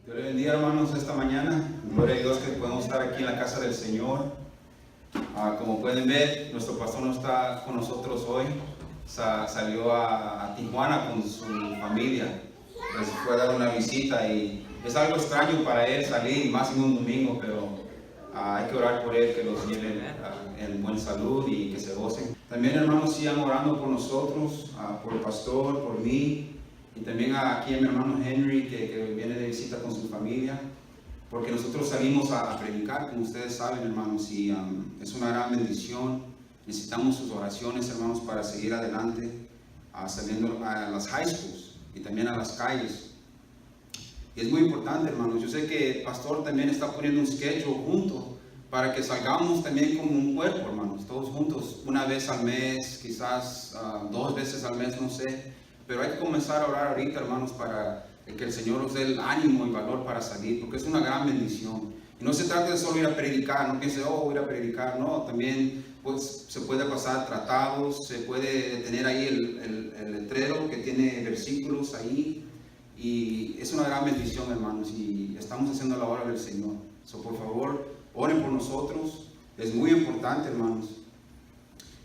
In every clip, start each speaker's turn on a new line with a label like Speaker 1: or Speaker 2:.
Speaker 1: Dios le bendiga, hermanos, esta mañana. Gloria a Dios que podemos estar aquí en la casa del Señor. Como pueden ver, nuestro pastor no está con nosotros hoy. Salió a Tijuana con su familia. Les fue a dar una visita y es algo extraño para él salir, más en un domingo, pero hay que orar por él, que los lleve en buena salud y que se gocen. También, hermanos, sigan orando por nosotros, por el pastor, por mí. Y también aquí a mi hermano Henry, que viene de visita con su familia, porque nosotros salimos a predicar, como ustedes saben, hermanos, y es una gran bendición. Necesitamos sus oraciones, hermanos, para seguir adelante, saliendo a las high schools y también a las calles. Y es muy importante, hermanos. Yo sé que el pastor también está poniendo un schedule junto para que salgamos también como un cuerpo, hermanos, todos juntos, una vez al mes, quizás 2 veces al mes, no sé. Pero hay que comenzar a orar ahorita, hermanos, para que el Señor nos dé el ánimo y valor para salir, porque es una gran bendición. Y no se trata de solo ir a predicar, no piense, voy a ir a predicar, no, también pues, se puede pasar tratados, se puede tener ahí el letrero que tiene versículos ahí, y es una gran bendición, hermanos, y estamos haciendo la obra del Señor. Por favor, oren por nosotros, es muy importante, hermanos.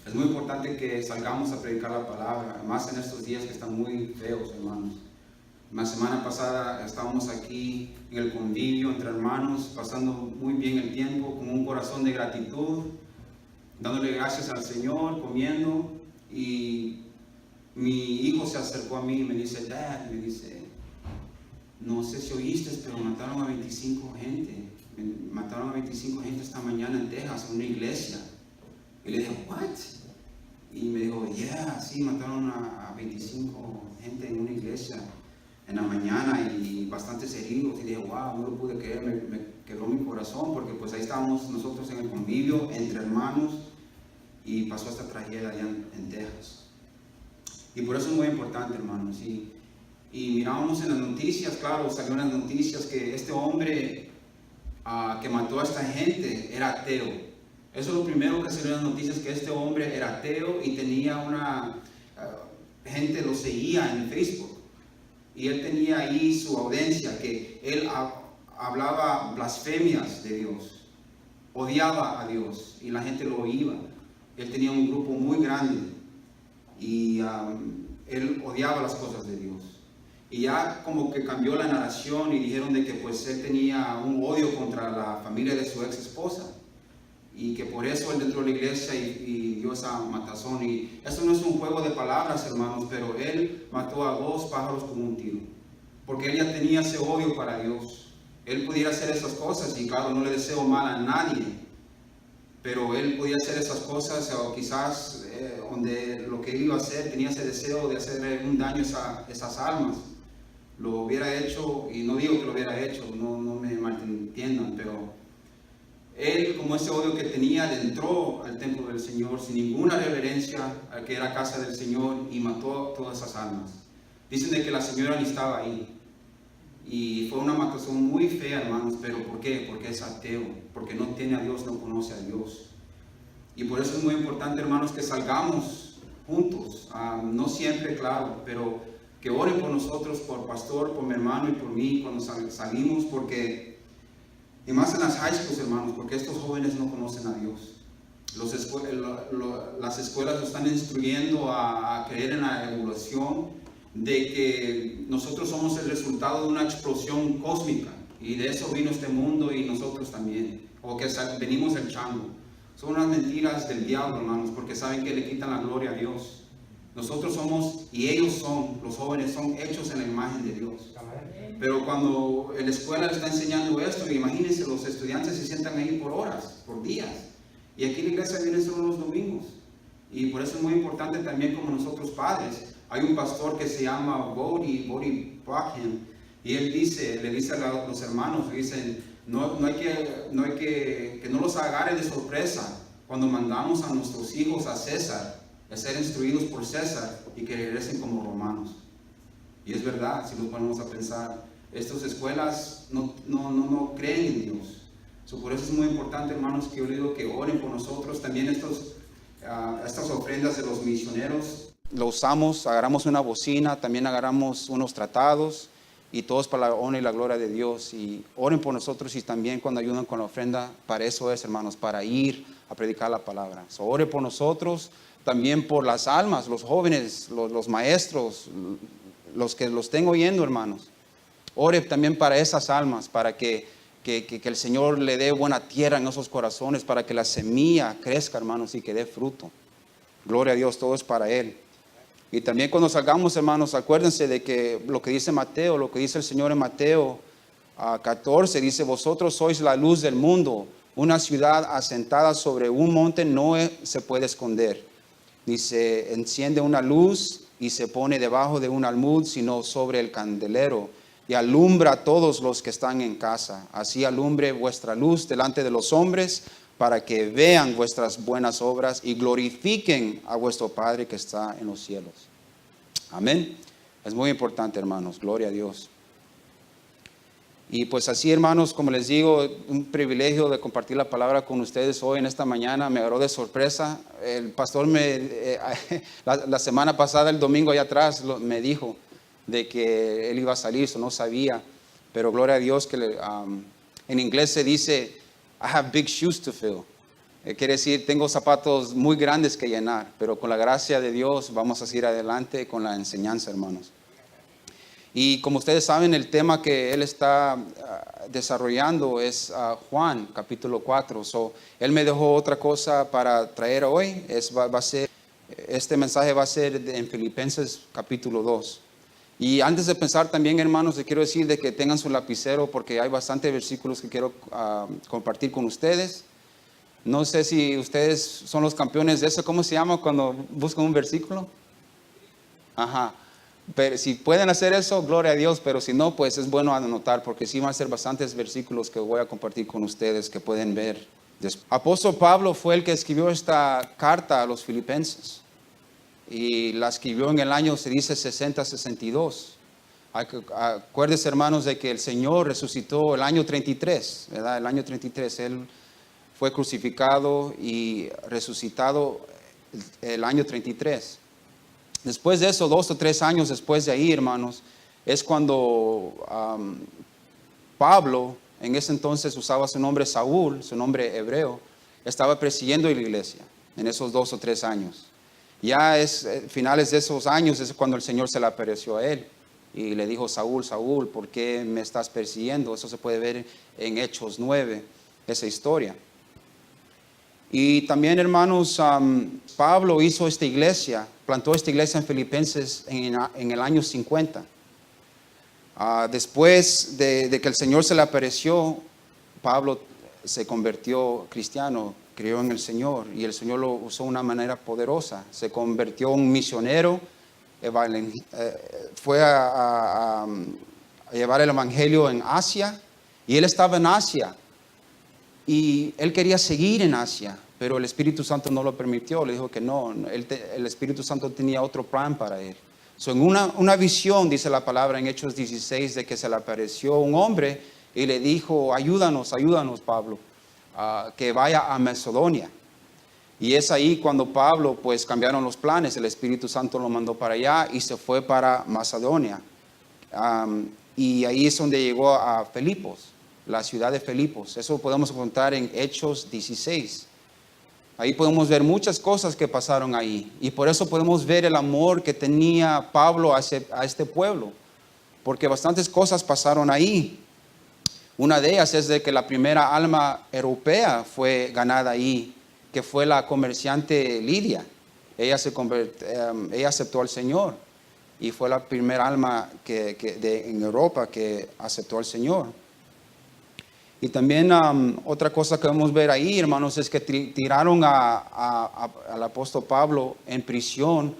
Speaker 1: Es muy importante que salgamos a predicar la palabra, más en estos días que están muy feos, hermanos. La semana pasada estábamos aquí en el convivio entre hermanos, pasando muy bien el tiempo, con un corazón de gratitud, dándole gracias al Señor, comiendo. Y mi hijo se acercó a mí y me dice, Dad, no sé si oíste, pero mataron a 25 gente. Mataron a 25 gente esta mañana en Texas, en una iglesia. Y le dije, ¿what? Y me dijo, sí, mataron a 25 gente en una iglesia en la mañana y bastantes heridos. Y dije, wow, no lo pude creer, me quebró mi corazón, porque pues ahí estábamos nosotros en el convivio, entre hermanos, y pasó esta tragedia allá en Texas. Y por eso es muy importante, hermanos. Y mirábamos en las noticias, claro, salió en las noticias que este hombre que mató a esta gente era ateo. Eso es lo primero que salió en las noticias, que este hombre era ateo y tenía gente lo seguía en Facebook. Y él tenía ahí su audiencia, que él hablaba blasfemias de Dios, odiaba a Dios y la gente lo oía. Él tenía un grupo muy grande y él odiaba las cosas de Dios. Y ya como que cambió la narración y dijeron de que pues él tenía un odio contra la familia de su ex esposa. Y que por eso él entró a la iglesia y dio esa matazón. Y eso no es un juego de palabras, hermanos, pero él mató a 2 pájaros con un tiro. Porque él ya tenía ese odio para Dios. Él pudiera hacer esas cosas y claro, no le deseo mal a nadie. Pero él podía hacer esas cosas o quizás donde lo que él iba a hacer tenía ese deseo de hacer un daño a esas almas. Lo hubiera hecho, y no digo que lo hubiera hecho, no me malentiendan, pero él, como ese odio que tenía, entró al templo del Señor sin ninguna reverencia a que era casa del Señor y mató todas esas almas. Dicen de que la señora ni estaba ahí. Y fue una matazón muy fea, hermanos. ¿Pero por qué? Porque es ateo. Porque no tiene a Dios, no conoce a Dios. Y por eso es muy importante, hermanos, que salgamos juntos. No siempre, claro, pero que oren por nosotros, por pastor, por mi hermano y por mí cuando salimos, porque... Y más en las high schools, hermanos, porque estos jóvenes no conocen a Dios. Las escuelas lo están instruyendo a creer en la evolución, de que nosotros somos el resultado de una explosión cósmica. Y de eso vino este mundo y nosotros también. O que venimos del chango. Son unas mentiras del diablo, hermanos, porque saben que le quitan la gloria a Dios. Nosotros somos, y ellos son, los jóvenes son hechos en la imagen de Dios. Pero cuando en la escuela le está enseñando esto, imagínense, los estudiantes se sientan ahí por horas, por días. Y aquí en la iglesia vienen solo los domingos. Y por eso es muy importante también como nosotros padres. Hay un pastor que se llama Bodhi Bacham, y él le dice a los hermanos, dicen, no hay que no los agarre de sorpresa cuando mandamos a nuestros hijos a César, a ser instruidos por César y que regresen como romanos. Y es verdad, si nos ponemos a pensar, estas escuelas no creen en Dios. Por eso es muy importante, hermanos, que yo les digo que oren por nosotros. También estas ofrendas de los misioneros, lo usamos, agarramos una bocina, también agarramos unos tratados
Speaker 2: y todo es para la honra y la gloria de Dios. Y oren por nosotros y también cuando ayudan con la ofrenda, para eso es, hermanos, para ir a predicar la palabra. So, ore por nosotros, también por las almas, los jóvenes, los maestros, los que los estén oyendo, hermanos. Ore también para esas almas, para que el Señor le dé buena tierra en esos corazones, para que la semilla crezca, hermanos, y que dé fruto. Gloria a Dios, todo es para Él. Y también cuando salgamos, hermanos, acuérdense de que lo que dice Mateo, lo que dice el Señor en Mateo 14, dice: vosotros sois la luz del mundo. Una ciudad asentada sobre un monte no se puede esconder. Dice: enciende una luz y se pone debajo de un almud, sino sobre el candelero, y alumbra a todos los que están en casa. Así alumbre vuestra luz delante de los hombres, para que vean vuestras buenas obras y glorifiquen a vuestro Padre que está en los cielos. Amén. Es muy importante, hermanos. Gloria a Dios. Y pues así, hermanos, como les digo, un privilegio de compartir la palabra con ustedes hoy en esta mañana. Me agarró de sorpresa. El pastor la semana pasada, el domingo allá atrás, me dijo de que él iba a salir, eso no sabía. Pero gloria a Dios que en inglés se dice: I have big shoes to fill. Quiere decir, tengo zapatos muy grandes que llenar, pero con la gracia de Dios vamos a seguir adelante con la enseñanza, hermanos. Y como ustedes saben, el tema que él está desarrollando es Juan, capítulo 4. Él me dejó otra cosa para traer hoy. Este mensaje va a ser en Filipenses, capítulo 2. Y antes de pensar también, hermanos, les quiero decir de que tengan su lapicero, porque hay bastantes versículos que quiero compartir con ustedes. No sé si ustedes son los campeones de eso. ¿Cómo se llama cuando buscan un versículo? Ajá. Pero si pueden hacer eso, gloria a Dios. Pero si no, pues es bueno anotar, porque sí van a ser bastantes versículos que voy a compartir con ustedes que pueden ver. Apóstol Pablo fue el que escribió esta carta a los filipenses. Y la escribió en el año, se dice, 60-62. Acuérdense, hermanos, de que el Señor resucitó el año 33, ¿verdad? El año 33, Él fue crucificado y resucitado el año 33. Después de eso, 2 o 3 años después de ahí, hermanos, es cuando Pablo, en ese entonces usaba su nombre Saúl, su nombre hebreo, estaba presidiendo la iglesia en esos 2 o 3 años. Ya es finales de esos años es cuando el Señor se le apareció a él y le dijo: Saúl, Saúl, ¿por qué me estás persiguiendo? Eso se puede ver en Hechos 9, esa historia. Y también, hermanos, Pablo hizo esta iglesia, plantó esta iglesia en Filipenses en el año 50. Después de que el Señor se le apareció, Pablo se convirtió cristiano, creyó en el Señor, y el Señor lo usó de una manera poderosa. Se convirtió en un misionero, fue a llevar el evangelio en Asia, y él estaba en Asia, y él quería seguir en Asia, pero el Espíritu Santo no lo permitió. Le dijo que no, el Espíritu Santo tenía otro plan para él. En una visión, dice la palabra en Hechos 16, de que se le apareció un hombre y le dijo: ayúdanos, Pablo, que vaya a Macedonia. Y es ahí cuando Pablo, pues cambiaron los planes. El Espíritu Santo lo mandó para allá y se fue para Macedonia. Y ahí es donde llegó a Filipos, la ciudad de Filipos. Eso podemos encontrar en Hechos 16. Ahí podemos ver muchas cosas que pasaron ahí. Y por eso podemos ver el amor que tenía Pablo a este pueblo. Porque bastantes cosas pasaron ahí. Una de ellas es de que la primera alma europea fue ganada ahí, que fue la comerciante Lidia. Ella aceptó al Señor y fue la primera alma en Europa que aceptó al Señor. Y también otra cosa que vamos a ver ahí, hermanos, es que tiraron al apóstol Pablo en prisión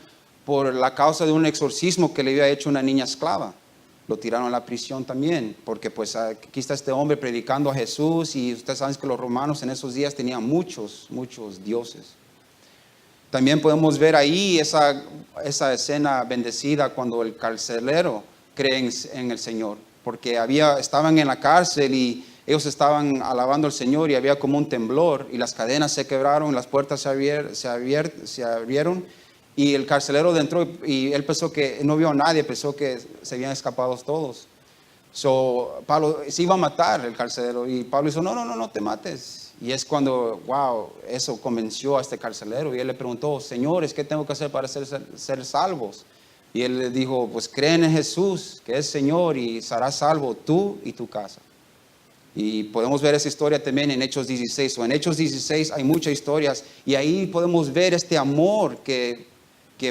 Speaker 2: por la causa de un exorcismo que le había hecho una niña esclava. Lo tiraron a la prisión también, porque pues aquí está este hombre predicando a Jesús, y ustedes saben que los romanos en esos días tenían muchos dioses. También podemos ver ahí esa escena bendecida cuando el carcelero cree en el Señor, porque estaban en la cárcel y ellos estaban alabando al Señor, y había como un temblor y las cadenas se quebraron, las puertas se abrieron. Y el carcelero entró y él pensó que no vio a nadie, pensó que se habían escapado todos. So, Pablo se iba a matar el carcelero y Pablo dijo, no te mates. Y es cuando, wow, eso convenció a este carcelero y él le preguntó, señores, ¿qué tengo que hacer para ser salvos? Y él le dijo, pues creen en Jesús, que es Señor, y serás salvo tú y tu casa. Y podemos ver esa historia también en Hechos 16. O en Hechos 16 hay muchas historias y ahí podemos ver este amor que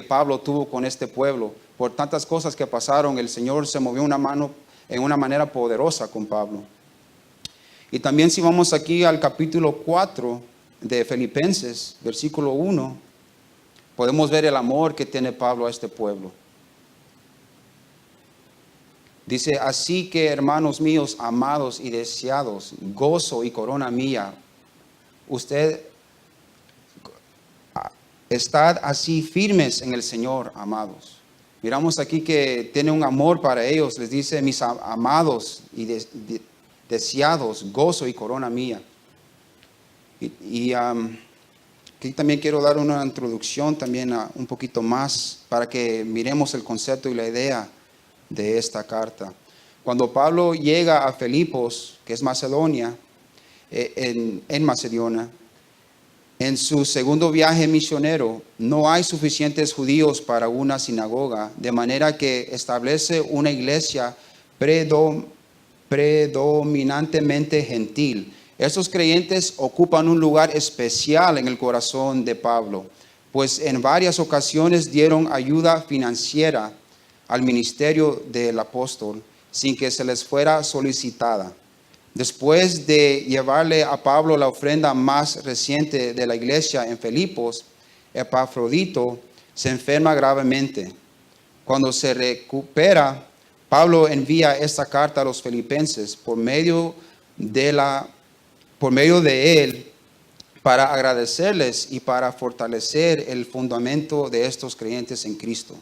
Speaker 2: Pablo tuvo con este pueblo. Por tantas cosas que pasaron, el Señor se movió en una manera poderosa con Pablo. Y también si vamos aquí al capítulo 4 de Filipenses, versículo 1, podemos ver el amor que tiene Pablo a este pueblo. Dice, así que hermanos míos, amados y deseados, gozo y corona mía, usted estad así firmes en el Señor, amados. Miramos aquí que tiene un amor para ellos, les dice, mis amados y deseados, gozo y corona mía. Y aquí también quiero dar una introducción también un poquito más para que miremos el concepto y la idea de esta carta. Cuando Pablo llega a Filipos, que es Macedonia, en Macedonia, en su segundo viaje misionero, no hay suficientes judíos para una sinagoga, de manera que establece una iglesia predominantemente gentil. Estos creyentes ocupan un lugar especial en el corazón de Pablo, pues en varias ocasiones dieron ayuda financiera al ministerio del apóstol sin que se les fuera solicitada. Después de llevarle a Pablo la ofrenda más reciente de la iglesia en Filipos, Epafrodito se enferma gravemente. Cuando se recupera, Pablo envía esta carta a los filipenses por medio de él para agradecerles y para fortalecer el fundamento de estos creyentes en Cristo.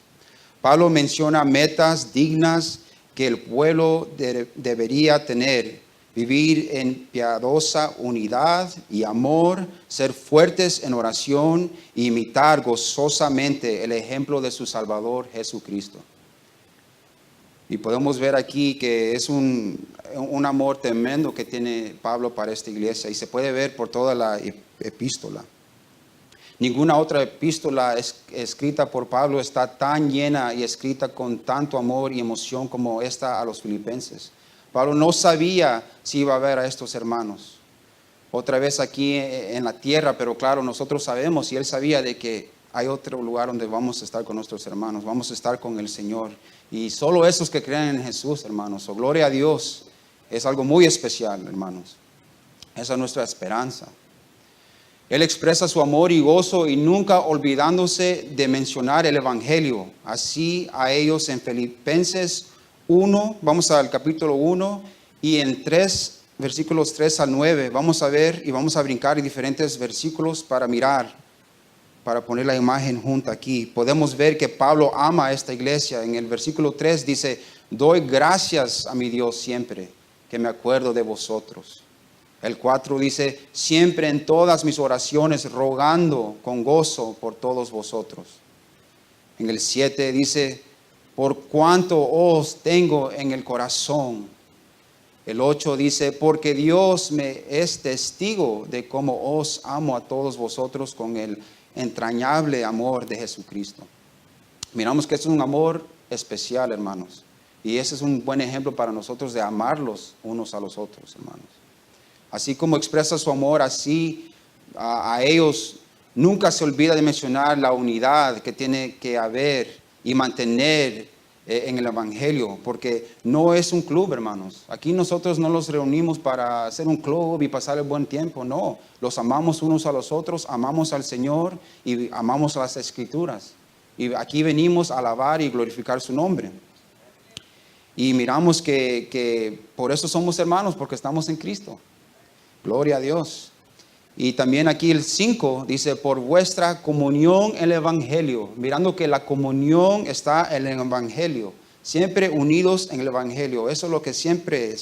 Speaker 2: Pablo menciona metas dignas que el pueblo debería tener: vivir en piadosa unidad y amor, ser fuertes en oración e imitar gozosamente el ejemplo de su Salvador Jesucristo. Y podemos ver aquí que es un amor tremendo que tiene Pablo para esta iglesia y se puede ver por toda la epístola. Ninguna otra epístola escrita por Pablo está tan llena y escrita con tanto amor y emoción como esta a los filipenses. Pablo no sabía si iba a ver a estos hermanos otra vez aquí en la tierra, pero claro, nosotros sabemos y él sabía de que hay otro lugar donde vamos a estar con nuestros hermanos, vamos a estar con el Señor. Y solo esos que creen en Jesús, hermanos, gloria a Dios, es algo muy especial, hermanos. Esa es nuestra esperanza. Él expresa su amor y gozo y nunca olvidándose de mencionar el Evangelio. Así a ellos en Filipenses 1, vamos al capítulo 1 y en versículos 3 al 9, vamos a ver y vamos a brincar diferentes versículos para mirar, para poner la imagen junta aquí. Podemos ver que Pablo ama a esta iglesia. En el versículo 3 dice, doy gracias a mi Dios siempre que me acuerdo de vosotros. El 4 dice, siempre en todas mis oraciones rogando con gozo por todos vosotros. En el 7 dice, por cuanto os tengo en el corazón. El 8 dice, porque Dios me es testigo de cómo os amo a todos vosotros con el entrañable amor de Jesucristo. Miramos que es un amor especial, hermanos. Y ese es un buen ejemplo para nosotros de amarlos unos a los otros, hermanos. Así como expresa su amor así a ellos, nunca se olvida de mencionar la unidad que tiene que haber y mantener en el Evangelio, porque no es un club, hermanos. Aquí nosotros no los reunimos para hacer un club y pasar el buen tiempo, no. Los amamos unos a los otros, amamos al Señor y amamos las Escrituras. Y aquí venimos a alabar y glorificar su nombre. Y miramos que por eso somos hermanos, porque estamos en Cristo. Gloria a Dios. Y también aquí el 5 dice, por vuestra comunión en el Evangelio. Mirando que la comunión está en el Evangelio. Siempre unidos en el Evangelio. Eso es lo que siempre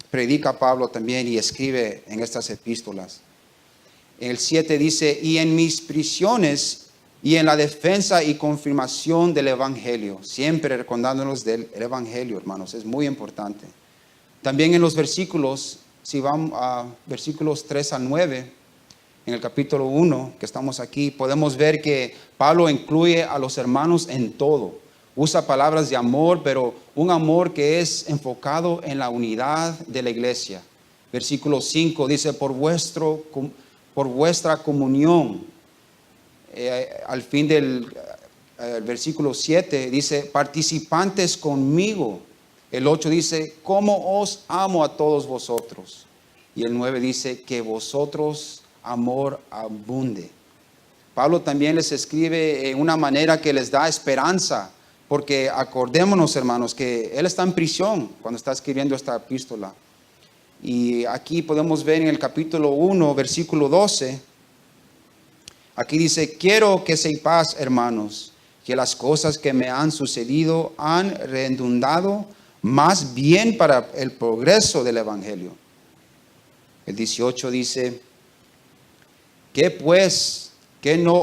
Speaker 2: predica Pablo también y escribe en estas epístolas. El 7 dice, y en mis prisiones y en la defensa y confirmación del Evangelio. Siempre recordándonos del Evangelio, hermanos, es muy importante. También en los versículos, si vamos a versículos 3 al 9, en el capítulo 1 que estamos aquí, podemos ver que Pablo incluye a los hermanos en todo. Usa palabras de amor, pero un amor que es enfocado en la unidad de la iglesia. Versículo 5 dice, por vuestra comunión. Al fin del versículo 7 dice, participantes conmigo. El 8 dice, como os amo a todos vosotros. Y el 9 dice, que vosotros amor abunde. Pablo también les escribe en una manera que les da esperanza, porque acordémonos, hermanos, que él está en prisión cuando está escribiendo esta epístola. Y aquí podemos ver en el capítulo 1, versículo 12, aquí dice, quiero que sepáis, hermanos, que las cosas que me han sucedido han redundado más bien para el progreso del Evangelio. El 18 dice, que pues, que no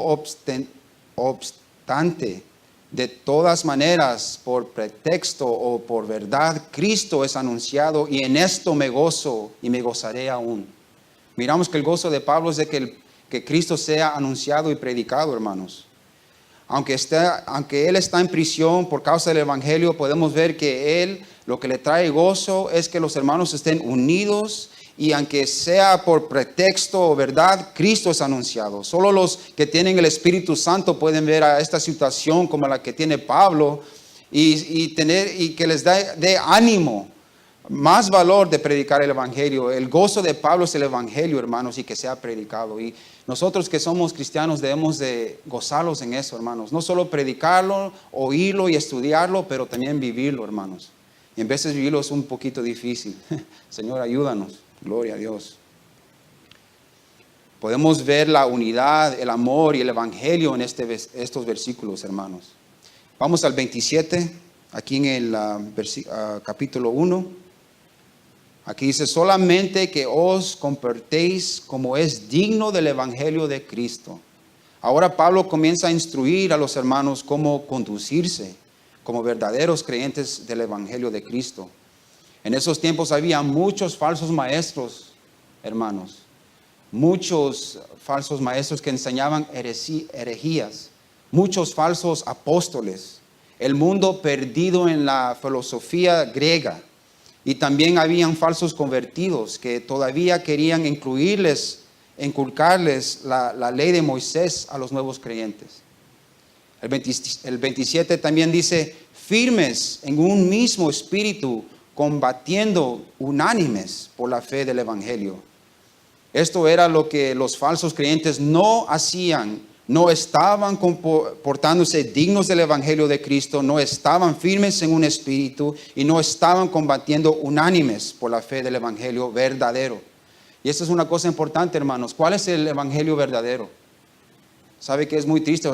Speaker 2: obstante, de todas maneras, por pretexto o por verdad, Cristo es anunciado y en esto me gozo y me gozaré aún. Miramos que el gozo de Pablo es de que Cristo sea anunciado y predicado, hermanos. Aunque él está en prisión por causa del Evangelio, podemos ver que él, lo que le trae gozo es que los hermanos estén unidos. Y aunque sea por pretexto o verdad, Cristo es anunciado. Solo los que tienen el Espíritu Santo pueden ver a esta situación como la que tiene Pablo y que les dé ánimo, más valor de predicar el Evangelio. El gozo de Pablo es el Evangelio, hermanos, y que sea predicado. Y nosotros que somos cristianos debemos de gozarlos en eso, hermanos. No solo predicarlo, oírlo y estudiarlo, pero también vivirlo, hermanos. Y en veces vivirlo es un poquito difícil. Señor, ayúdanos. Gloria a Dios. Podemos ver la unidad, el amor y el Evangelio en estos versículos, hermanos. Vamos al 27, aquí en el capítulo 1. Aquí dice, solamente que os comportéis como es digno del Evangelio de Cristo. Ahora Pablo comienza a instruir a los hermanos cómo conducirse como verdaderos creyentes del Evangelio de Cristo. En esos tiempos había muchos falsos maestros, hermanos. Muchos falsos maestros que enseñaban herejías. Muchos falsos apóstoles. El mundo perdido en la filosofía griega. Y también habían falsos convertidos que todavía querían inculcarles la ley de Moisés a los nuevos creyentes. El 27 también dice, firmes en un mismo espíritu, combatiendo unánimes por la fe del Evangelio. Esto era lo que los falsos creyentes no hacían. No estaban comportándose dignos del Evangelio de Cristo, no estaban firmes en un espíritu y no estaban combatiendo unánimes por la fe del Evangelio verdadero. Y esta es una cosa importante, hermanos. ¿Cuál es el Evangelio verdadero? Sabe que es muy triste,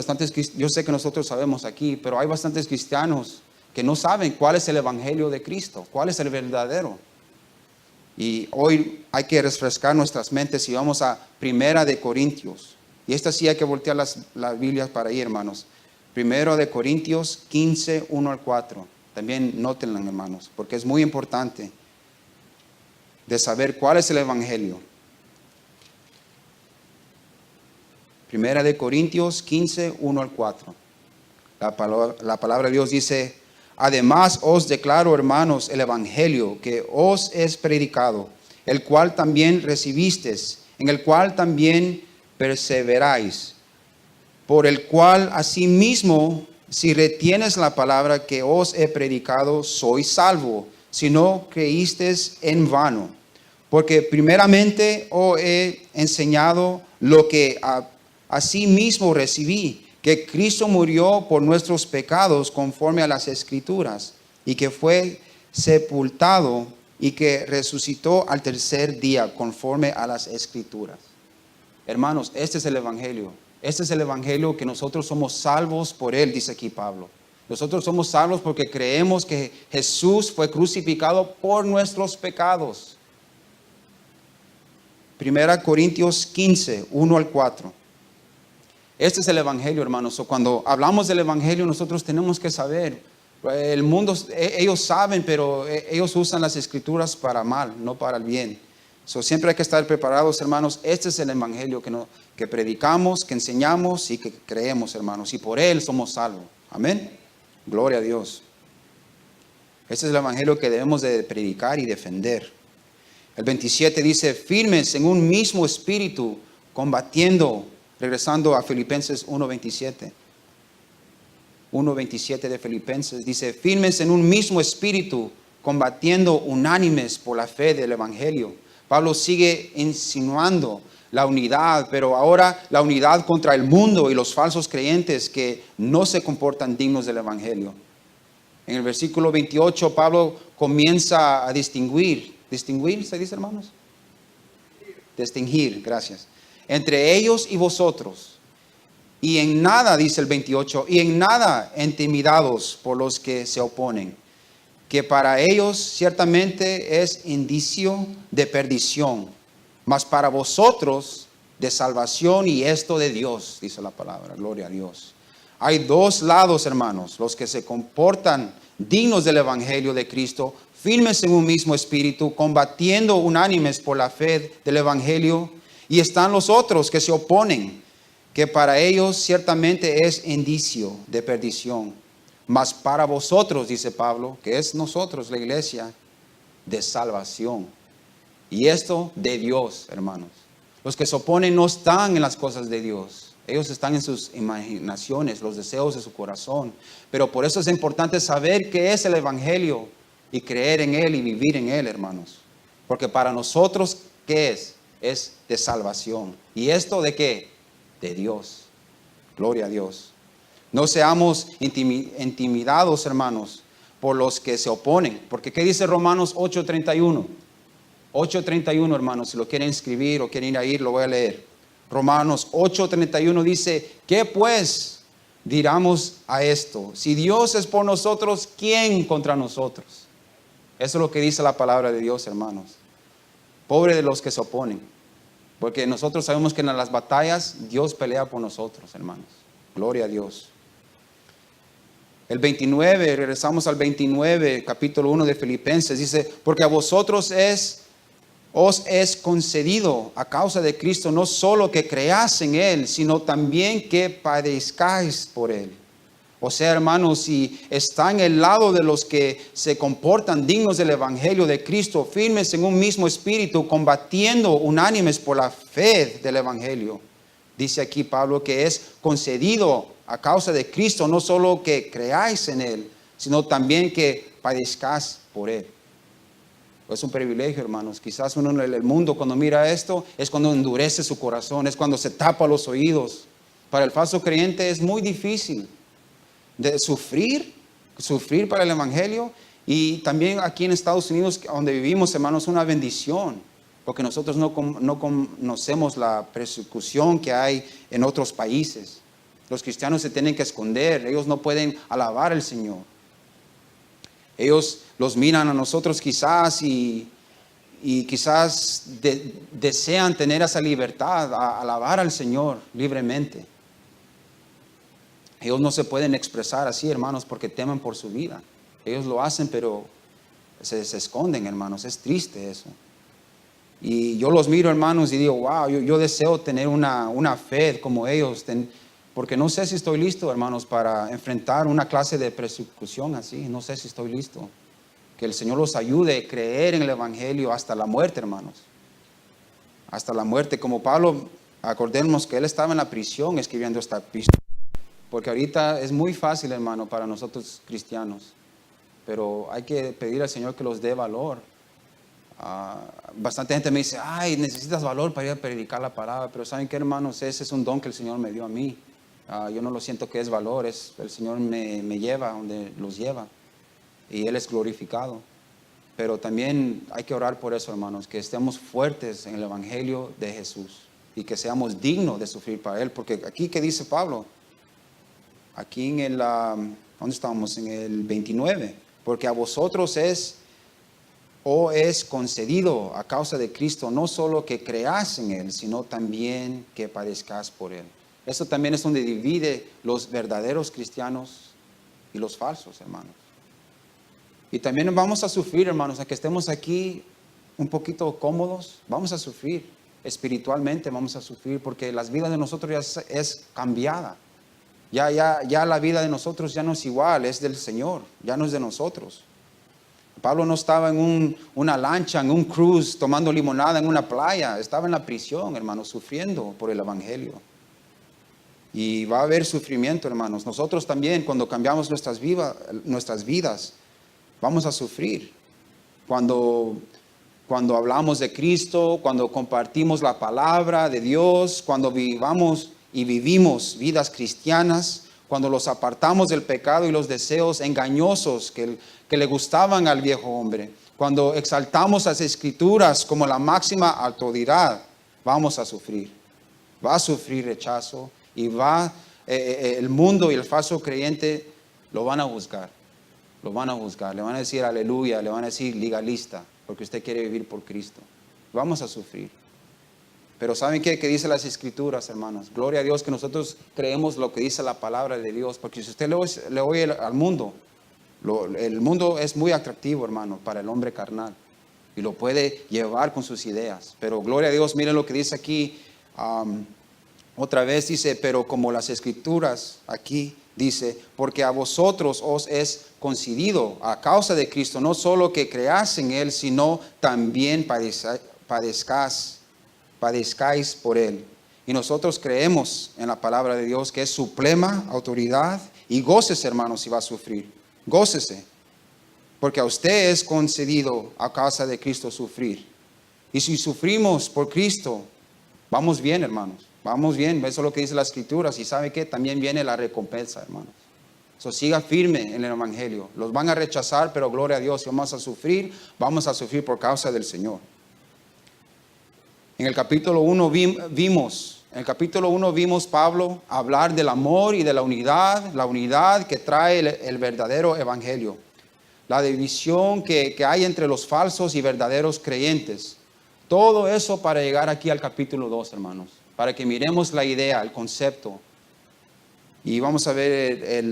Speaker 2: yo sé que nosotros sabemos aquí, pero hay bastantes cristianos que no saben cuál es el Evangelio de Cristo, cuál es el verdadero. Y hoy hay que refrescar nuestras mentes y vamos a 1 de Corintios. Y esta sí hay que voltear las Biblias para ahí, hermanos. 1 de Corintios 15, 1 al 4. También nótenlo, hermanos, porque es muy importante de saber cuál es el Evangelio. 1 de Corintios 15, 1 al 4. La palabra de Dios dice, además os declaro, hermanos, el Evangelio que os es predicado, el cual también recibisteis, en el cual también perseveráis, por el cual asimismo, si retienes la palabra que os he predicado, sois salvo, si no creísteis en vano. Porque primeramente os he enseñado lo que asimismo recibí, que Cristo murió por nuestros pecados conforme a las Escrituras, y que fue sepultado y que resucitó al tercer día conforme a las Escrituras. Hermanos, este es el Evangelio. Este es el Evangelio que nosotros somos salvos por él, dice aquí Pablo. Nosotros somos salvos porque creemos que Jesús fue crucificado por nuestros pecados. 1 Corintios 15, 1 al 4. Este es el Evangelio, hermanos. Cuando hablamos del Evangelio, nosotros tenemos que saber. El mundo, ellos saben, pero ellos usan las escrituras para mal, no para el bien. Siempre hay que estar preparados, hermanos. Este es el Evangelio que predicamos, que enseñamos y que creemos, hermanos. Y por él somos salvos. Amén. Gloria a Dios. Este es el Evangelio que debemos de predicar y defender. El 27 dice, firmes en un mismo espíritu, combatiendo, regresando a Filipenses 1:27. 1:27 de Filipenses dice, firmes en un mismo espíritu, combatiendo unánimes por la fe del Evangelio. Pablo sigue insinuando la unidad, pero ahora la unidad contra el mundo y los falsos creyentes que no se comportan dignos del Evangelio. En el versículo 28, Pablo comienza a distinguir, ¿se dice, hermanos? Distinguir, gracias. Entre ellos y vosotros. Y en nada, dice el 28, y en nada intimidados por los que se oponen, que para ellos ciertamente es indicio de perdición, mas para vosotros de salvación, y esto de Dios, dice la palabra, gloria a Dios. Hay dos lados, hermanos, los que se comportan dignos del Evangelio de Cristo, firmes en un mismo espíritu, combatiendo unánimes por la fe del Evangelio, y están los otros que se oponen, que para ellos ciertamente es indicio de perdición, mas para vosotros, dice Pablo, que es nosotros, la iglesia, de salvación. Y esto de Dios, hermanos. Los que se oponen no están en las cosas de Dios. Ellos están en sus imaginaciones, los deseos de su corazón. Pero por eso es importante saber qué es el Evangelio y creer en él y vivir en él, hermanos. Porque para nosotros, ¿qué es? Es de salvación. ¿Y esto de qué? De Dios. Gloria a Dios. No seamos intimidados, hermanos, por los que se oponen. Porque ¿qué dice Romanos 8:31? 8:31, hermanos, si lo quieren escribir o quieren ir, lo voy a leer. Romanos 8:31 dice, ¿qué pues diramos a esto? Si Dios es por nosotros, ¿quién contra nosotros? Eso es lo que dice la palabra de Dios, hermanos. Pobre de los que se oponen. Porque nosotros sabemos que en las batallas Dios pelea por nosotros, hermanos. Gloria a Dios. El 29, regresamos al 29, capítulo 1 de Filipenses, dice, porque a vosotros os es concedido a causa de Cristo no solo que creáis en Él, sino también que padezcáis por Él. O sea, hermanos, si está en el lado de los que se comportan dignos del Evangelio de Cristo, firmes en un mismo espíritu, combatiendo unánimes por la fe del Evangelio. Dice aquí Pablo que es concedido a causa de Cristo, no solo que creáis en Él, sino también que padezcáis por Él. Es un privilegio, hermanos. Quizás uno en el mundo cuando mira esto, es cuando endurece su corazón, es cuando se tapa los oídos. Para el falso creyente es muy difícil de sufrir para el Evangelio. Y también aquí en Estados Unidos, donde vivimos, hermanos, es una bendición. Porque nosotros no conocemos la persecución que hay en otros países. Los cristianos se tienen que esconder. Ellos no pueden alabar al Señor. Ellos los miran a nosotros quizás y quizás desean tener esa libertad, a alabar al Señor libremente. Ellos no se pueden expresar así, hermanos, porque temen por su vida. Ellos lo hacen, pero se esconden, hermanos. Es triste eso. Y yo los miro, hermanos, y digo, wow, yo deseo tener una fe como ellos, porque no sé si estoy listo, hermanos, para enfrentar una clase de persecución así. No sé si estoy listo. Que el Señor los ayude a creer en el Evangelio hasta la muerte, hermanos. Hasta la muerte. Como Pablo, acordémonos que él estaba en la prisión escribiendo esta epístola. Porque ahorita es muy fácil, hermano, para nosotros cristianos. Pero hay que pedir al Señor que los dé valor. Bastante gente me dice, ay, necesitas valor para ir a predicar la palabra. Pero ¿saben qué, hermanos? Ese es un don que el Señor me dio a mí. Yo no lo siento que es valor. El Señor me lleva donde los lleva. Y Él es glorificado. Pero también hay que orar por eso, hermanos. Que estemos fuertes en el Evangelio de Jesús. Y que seamos dignos de sufrir para Él. Porque aquí, ¿qué dice Pablo? Aquí en el, ¿dónde estamos? En el 29. Porque a vosotros es concedido a causa de Cristo, no solo que creáis en Él, sino también que padezcáis por Él. Eso también es donde divide los verdaderos cristianos y los falsos, hermanos. Y también vamos a sufrir, hermanos, aunque estemos aquí un poquito cómodos, vamos a sufrir. Espiritualmente vamos a sufrir porque la vida de nosotros ya es cambiada. Ya la vida de nosotros ya no es igual, es del Señor, ya no es de nosotros. Pablo no estaba en una lancha, en un cruise, tomando limonada en una playa. Estaba en la prisión, hermanos, sufriendo por el Evangelio. Y va a haber sufrimiento, hermanos. Nosotros también, cuando cambiamos nuestras vidas, vamos a sufrir. Cuando hablamos de Cristo, cuando compartimos la palabra de Dios, cuando vivimos vidas cristianas, cuando los apartamos del pecado y los deseos engañosos que le gustaban al viejo hombre, cuando exaltamos las Escrituras como la máxima autoridad, vamos a sufrir. Va a sufrir rechazo y el mundo y el falso creyente lo van a juzgar. Lo van a juzgar, le van a decir aleluya, le van a decir legalista, porque usted quiere vivir por Cristo. Vamos a sufrir. Pero ¿saben qué? ¿Qué dice las Escrituras, hermanos? Gloria a Dios que nosotros creemos lo que dice la palabra de Dios. Porque si usted le oye al mundo, el mundo es muy atractivo, hermano, para el hombre carnal. Y lo puede llevar con sus ideas. Pero gloria a Dios, miren lo que dice aquí. Otra vez dice, pero como las Escrituras aquí dice, porque a vosotros os es concedido a causa de Cristo, no solo que creáis en Él, sino también padezcáis por Él. Y nosotros creemos en la palabra de Dios, que es suprema autoridad. Y gócese, hermanos, si va a sufrir. Gócese. Porque a usted es concedido a causa de Cristo sufrir. Y si sufrimos por Cristo, vamos bien, hermanos. Vamos bien. Eso es lo que dice la Escritura. Y sabe que también viene la recompensa, hermanos. Siga firme en el Evangelio. Los van a rechazar, pero gloria a Dios. Si vamos a sufrir por causa del Señor. En el capítulo 1 vimos Pablo hablar del amor y de la unidad que trae el verdadero evangelio. La división que hay entre los falsos y verdaderos creyentes. Todo eso para llegar aquí al capítulo 2, hermanos. Para que miremos la idea, el concepto. Y vamos a ver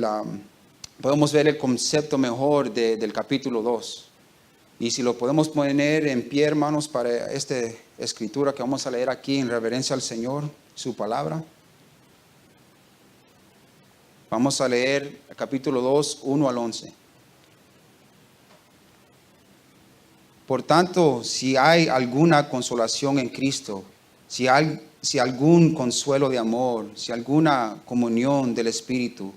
Speaker 2: podemos ver el concepto mejor del capítulo 2. Y si lo podemos poner en pie, hermanos, para esta escritura que vamos a leer aquí en reverencia al Señor, su palabra. Vamos a leer el capítulo 2, 1 al 11. Por tanto, si hay alguna consolación en Cristo, si algún consuelo de amor, si alguna comunión del Espíritu,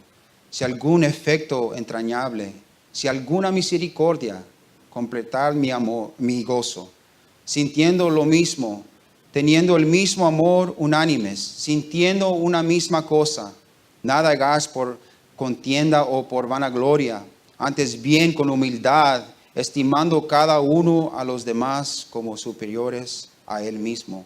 Speaker 2: si algún efecto entrañable, si alguna misericordia, completar mi gozo, sintiendo lo mismo, teniendo el mismo amor unánimes, sintiendo una misma cosa, nada hagáis por contienda o por vanagloria, antes bien con humildad, estimando cada uno a los demás como superiores a él mismo,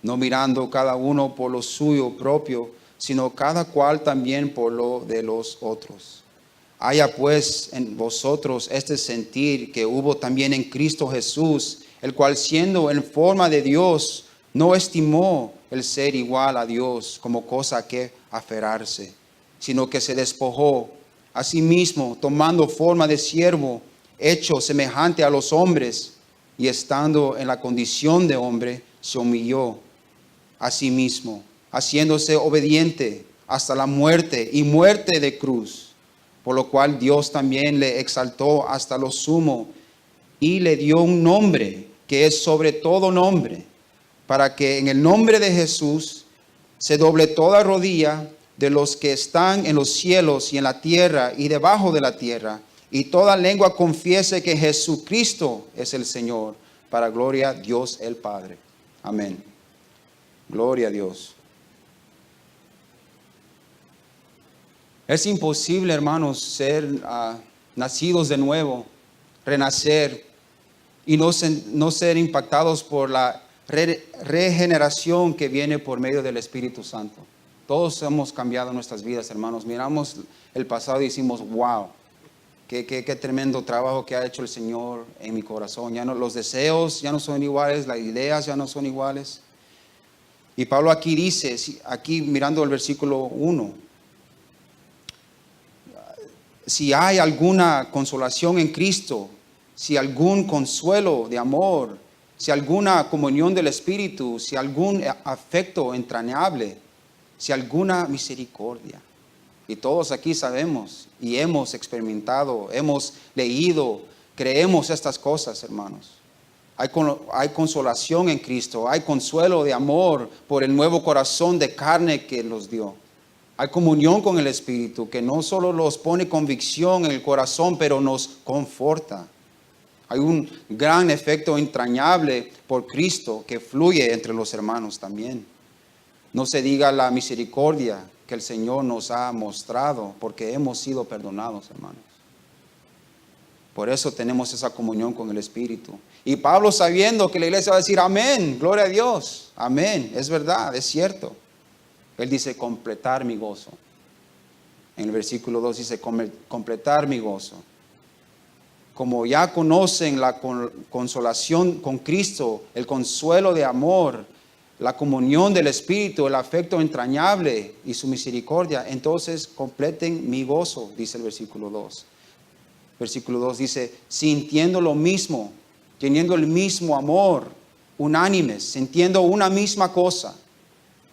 Speaker 2: no mirando cada uno por lo suyo propio, sino cada cual también por lo de los otros. Haya pues en vosotros este sentir que hubo también en Cristo Jesús, el cual siendo en forma de Dios, no estimó el ser igual a Dios como cosa que aferrarse, sino que se despojó a sí mismo, tomando forma de siervo, hecho semejante a los hombres, y estando en la condición de hombre, se humilló a sí mismo, haciéndose obediente hasta la muerte y muerte de cruz. Por lo cual Dios también le exaltó hasta lo sumo y le dio un nombre que es sobre todo nombre, para que en el nombre de Jesús se doble toda rodilla de los que están en los cielos y en la tierra y debajo de la tierra, y toda lengua confiese que Jesucristo es el Señor, para gloria a Dios el Padre. Amén. Gloria a Dios. Es imposible, hermanos, ser nacidos de nuevo, renacer y no ser impactados por la regeneración que viene por medio del Espíritu Santo. Todos hemos cambiado nuestras vidas, hermanos. Miramos el pasado y decimos, wow, qué tremendo trabajo que ha hecho el Señor en mi corazón. Los deseos ya no son iguales, las ideas ya no son iguales. Y Pablo aquí dice, aquí mirando el versículo 1, si hay alguna consolación en Cristo, si algún consuelo de amor, si alguna comunión del Espíritu, si algún afecto entrañable, si alguna misericordia. Y todos aquí sabemos y hemos experimentado, hemos leído, creemos estas cosas, hermanos. Hay consolación en Cristo, hay consuelo de amor por el nuevo corazón de carne que nos dio. Hay comunión con el Espíritu que no solo nos pone convicción en el corazón, pero nos conforta. Hay un gran efecto entrañable por Cristo que fluye entre los hermanos también. No se diga la misericordia que el Señor nos ha mostrado porque hemos sido perdonados, hermanos. Por eso tenemos esa comunión con el Espíritu. Y Pablo, sabiendo que la iglesia va a decir amén, gloria a Dios, amén, es verdad, es cierto. Él dice completar mi gozo. En el versículo 2 dice completar mi gozo. Como ya conocen la consolación con Cristo, el consuelo de amor, la comunión del Espíritu, el afecto entrañable y su misericordia, entonces completen mi gozo, dice el versículo 2. Versículo 2 dice, sintiendo lo mismo, teniendo el mismo amor, unánimes, sintiendo una misma cosa.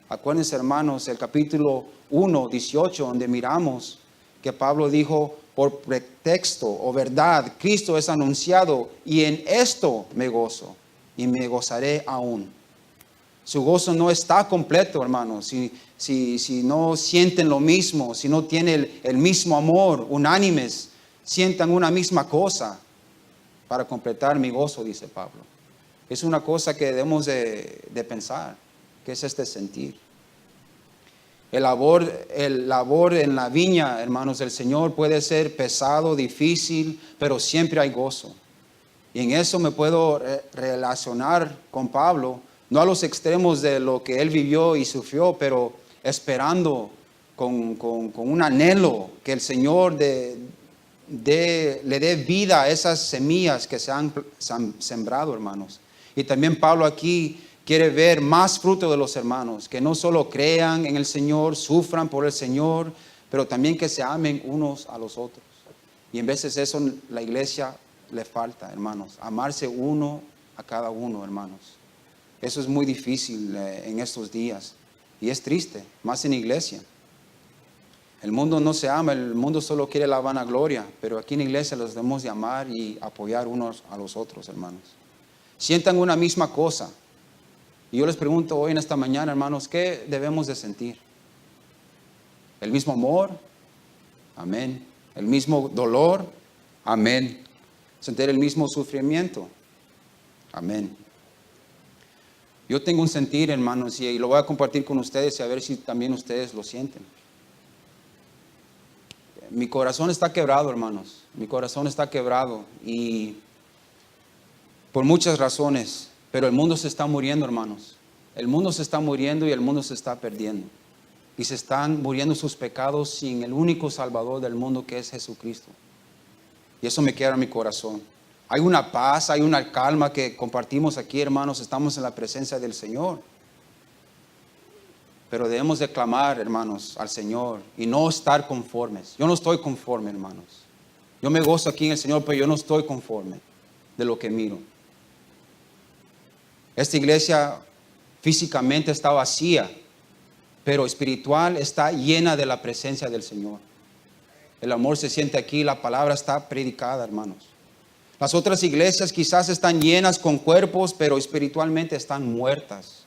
Speaker 2: Acuérdense, hermanos, el capítulo 1, 18, donde miramos que Pablo dijo, por pretexto o verdad, Cristo es anunciado y en esto me gozo y me gozaré aún. Su gozo no está completo, hermanos, si no sienten lo mismo, si no tienen el mismo amor, unánimes, sientan una misma cosa para completar mi gozo, dice Pablo. Es una cosa que debemos de pensar, que es este sentir. El labor en la viña, hermanos, del Señor puede ser pesado, difícil, pero siempre hay gozo. Y en eso me puedo relacionar con Pablo, no a los extremos de lo que él vivió y sufrió, pero esperando con un anhelo que el Señor le dé vida a esas semillas que se han sembrado, hermanos. Y también Pablo aquí quiere ver más fruto de los hermanos, que no solo crean en el Señor, sufran por el Señor, pero también que se amen unos a los otros. Y en veces eso la iglesia le falta, hermanos, amarse uno a cada uno, hermanos. Eso es muy difícil en estos días y es triste, más en iglesia. El mundo no se ama, el mundo solo quiere la vanagloria, pero aquí en la iglesia los debemos de amar y apoyar unos a los otros, hermanos. Sientan una misma cosa. Y yo les pregunto hoy en esta mañana, hermanos, ¿qué debemos de sentir? ¿El mismo amor? Amén. ¿El mismo dolor? Amén. ¿Sentir el mismo sufrimiento? Amén. Yo tengo un sentir, hermanos, y lo voy a compartir con ustedes y a ver si también ustedes lo sienten. Mi corazón está quebrado, hermanos. Mi corazón está quebrado y por muchas razones. Pero el mundo se está muriendo, hermanos. El mundo se está muriendo y el mundo se está perdiendo. Y se están muriendo sus pecados sin el único Salvador del mundo que es Jesucristo. Y eso me quiebra mi corazón. Hay una paz, hay una calma que compartimos aquí, hermanos. Estamos en la presencia del Señor. Pero debemos de clamar, hermanos, al Señor y no estar conformes. Yo no estoy conforme, hermanos. Yo me gozo aquí en el Señor, pero yo no estoy conforme de lo que miro. Esta iglesia físicamente está vacía, pero espiritual está llena de la presencia del Señor. El amor se siente aquí, la palabra está predicada, hermanos. Las otras iglesias quizás están llenas con cuerpos, pero espiritualmente están muertas.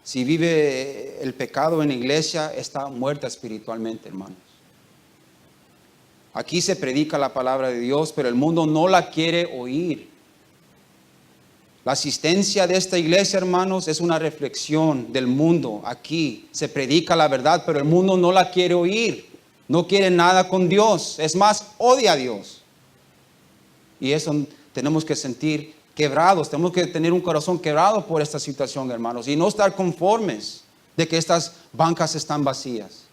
Speaker 2: Si vive el pecado en la iglesia, está muerta espiritualmente, hermanos. Aquí se predica la palabra de Dios, pero el mundo no la quiere oír. La asistencia de esta iglesia, hermanos, es una reflexión del mundo. Aquí se predica la verdad, pero el mundo no la quiere oír. No quiere nada con Dios. Es más, odia a Dios. Y eso tenemos que sentir quebrados. Tenemos que tener un corazón quebrado por esta situación, hermanos. Y no estar conformes de que estas bancas están vacías.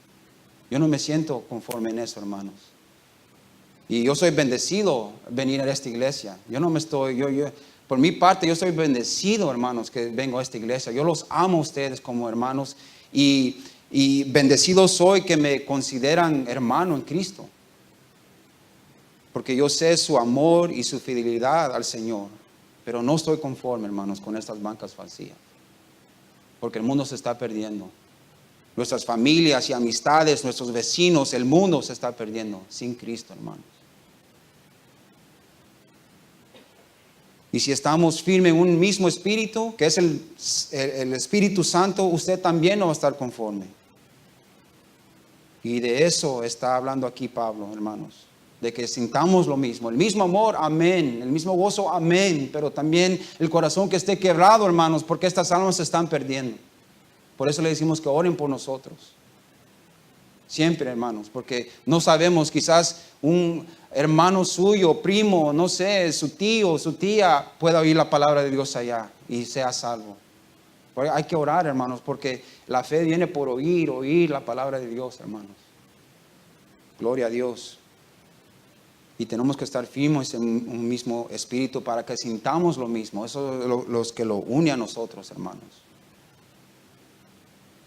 Speaker 2: Yo no me siento conforme en eso, hermanos. Y yo soy bendecido venir a esta iglesia. Yo no me estoy... Por mi parte, yo soy bendecido, hermanos, que vengo a esta iglesia. Yo los amo a ustedes como hermanos y bendecido soy que me consideran hermano en Cristo. Porque yo sé su amor y su fidelidad al Señor. Pero no estoy conforme, hermanos, con estas bancas vacías. Porque el mundo se está perdiendo. Nuestras familias y amistades, nuestros vecinos, el mundo se está perdiendo sin Cristo, hermanos. Y si estamos firmes en un mismo espíritu, que es el Espíritu Santo, usted también no va a estar conforme. Y de eso está hablando aquí Pablo, hermanos. De que sintamos lo mismo, el mismo amor, amén, el mismo gozo, amén. Pero también el corazón que esté quebrado, hermanos, porque estas almas se están perdiendo. Por eso le decimos que oren por nosotros. Siempre, hermanos, porque no sabemos, quizás un hermano suyo, primo, no sé, su tío, su tía, pueda oír la palabra de Dios allá y sea salvo. Hay que orar, hermanos, porque la fe viene por oír la palabra de Dios, hermanos. Gloria a Dios. Y tenemos que estar firmes en un mismo espíritu para que sintamos lo mismo. Eso es los que lo une a nosotros, hermanos.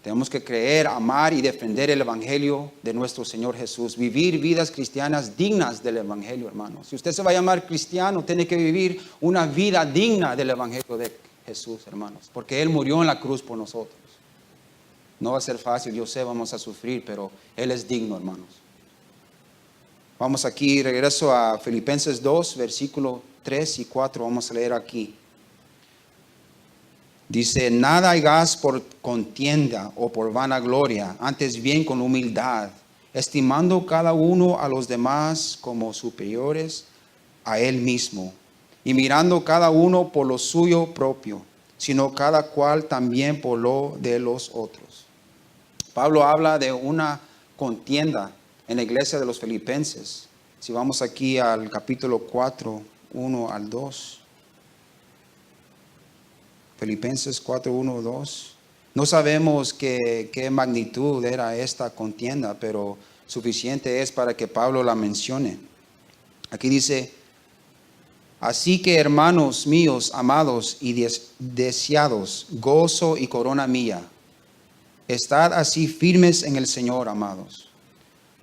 Speaker 2: Tenemos que creer, amar y defender el Evangelio de nuestro Señor Jesús. Vivir vidas cristianas dignas del Evangelio, hermanos. Si usted se va a llamar cristiano, tiene que vivir una vida digna del Evangelio de Jesús, hermanos. Porque Él murió en la cruz por nosotros. No va a ser fácil, yo sé, vamos a sufrir, pero Él es digno, hermanos. Vamos aquí, regreso a Filipenses 2, versículo 3 y 4. Vamos a leer aquí. Dice, nada hagáis por contienda o por vanagloria, antes bien con humildad, estimando cada uno a los demás como superiores a él mismo, y mirando cada uno por lo suyo propio, sino cada cual también por lo de los otros. Pablo habla de una contienda en la iglesia de los filipenses. Si vamos aquí al capítulo 4, 1 al 2. Filipenses 4, 1, 2. No sabemos qué magnitud era esta contienda, pero suficiente es para que Pablo la mencione. Aquí dice, así que hermanos míos, amados y deseados, gozo y corona mía, estad así firmes en el Señor, amados.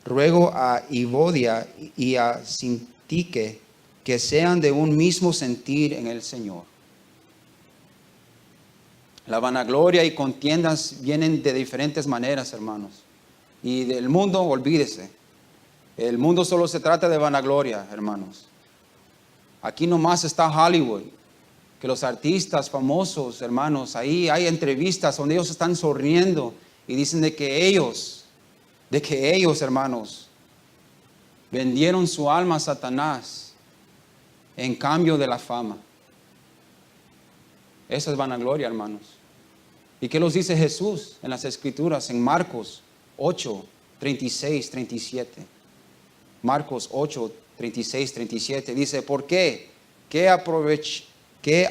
Speaker 2: Ruego a Evodia y a Sintique que sean de un mismo sentir en el Señor. La vanagloria y contiendas vienen de diferentes maneras, hermanos. Y del mundo, olvídese. El mundo solo se trata de vanagloria, hermanos. Aquí nomás está Hollywood. Que los artistas famosos, hermanos, ahí hay entrevistas donde ellos están sonriendo y dicen de que ellos, hermanos, vendieron su alma a Satanás en cambio de la fama. Esa es vanagloria, hermanos. ¿Y qué nos dice Jesús en las Escrituras? En Marcos 8, 36, 37. Marcos 8, 36, 37. Dice, ¿por qué? ¿Qué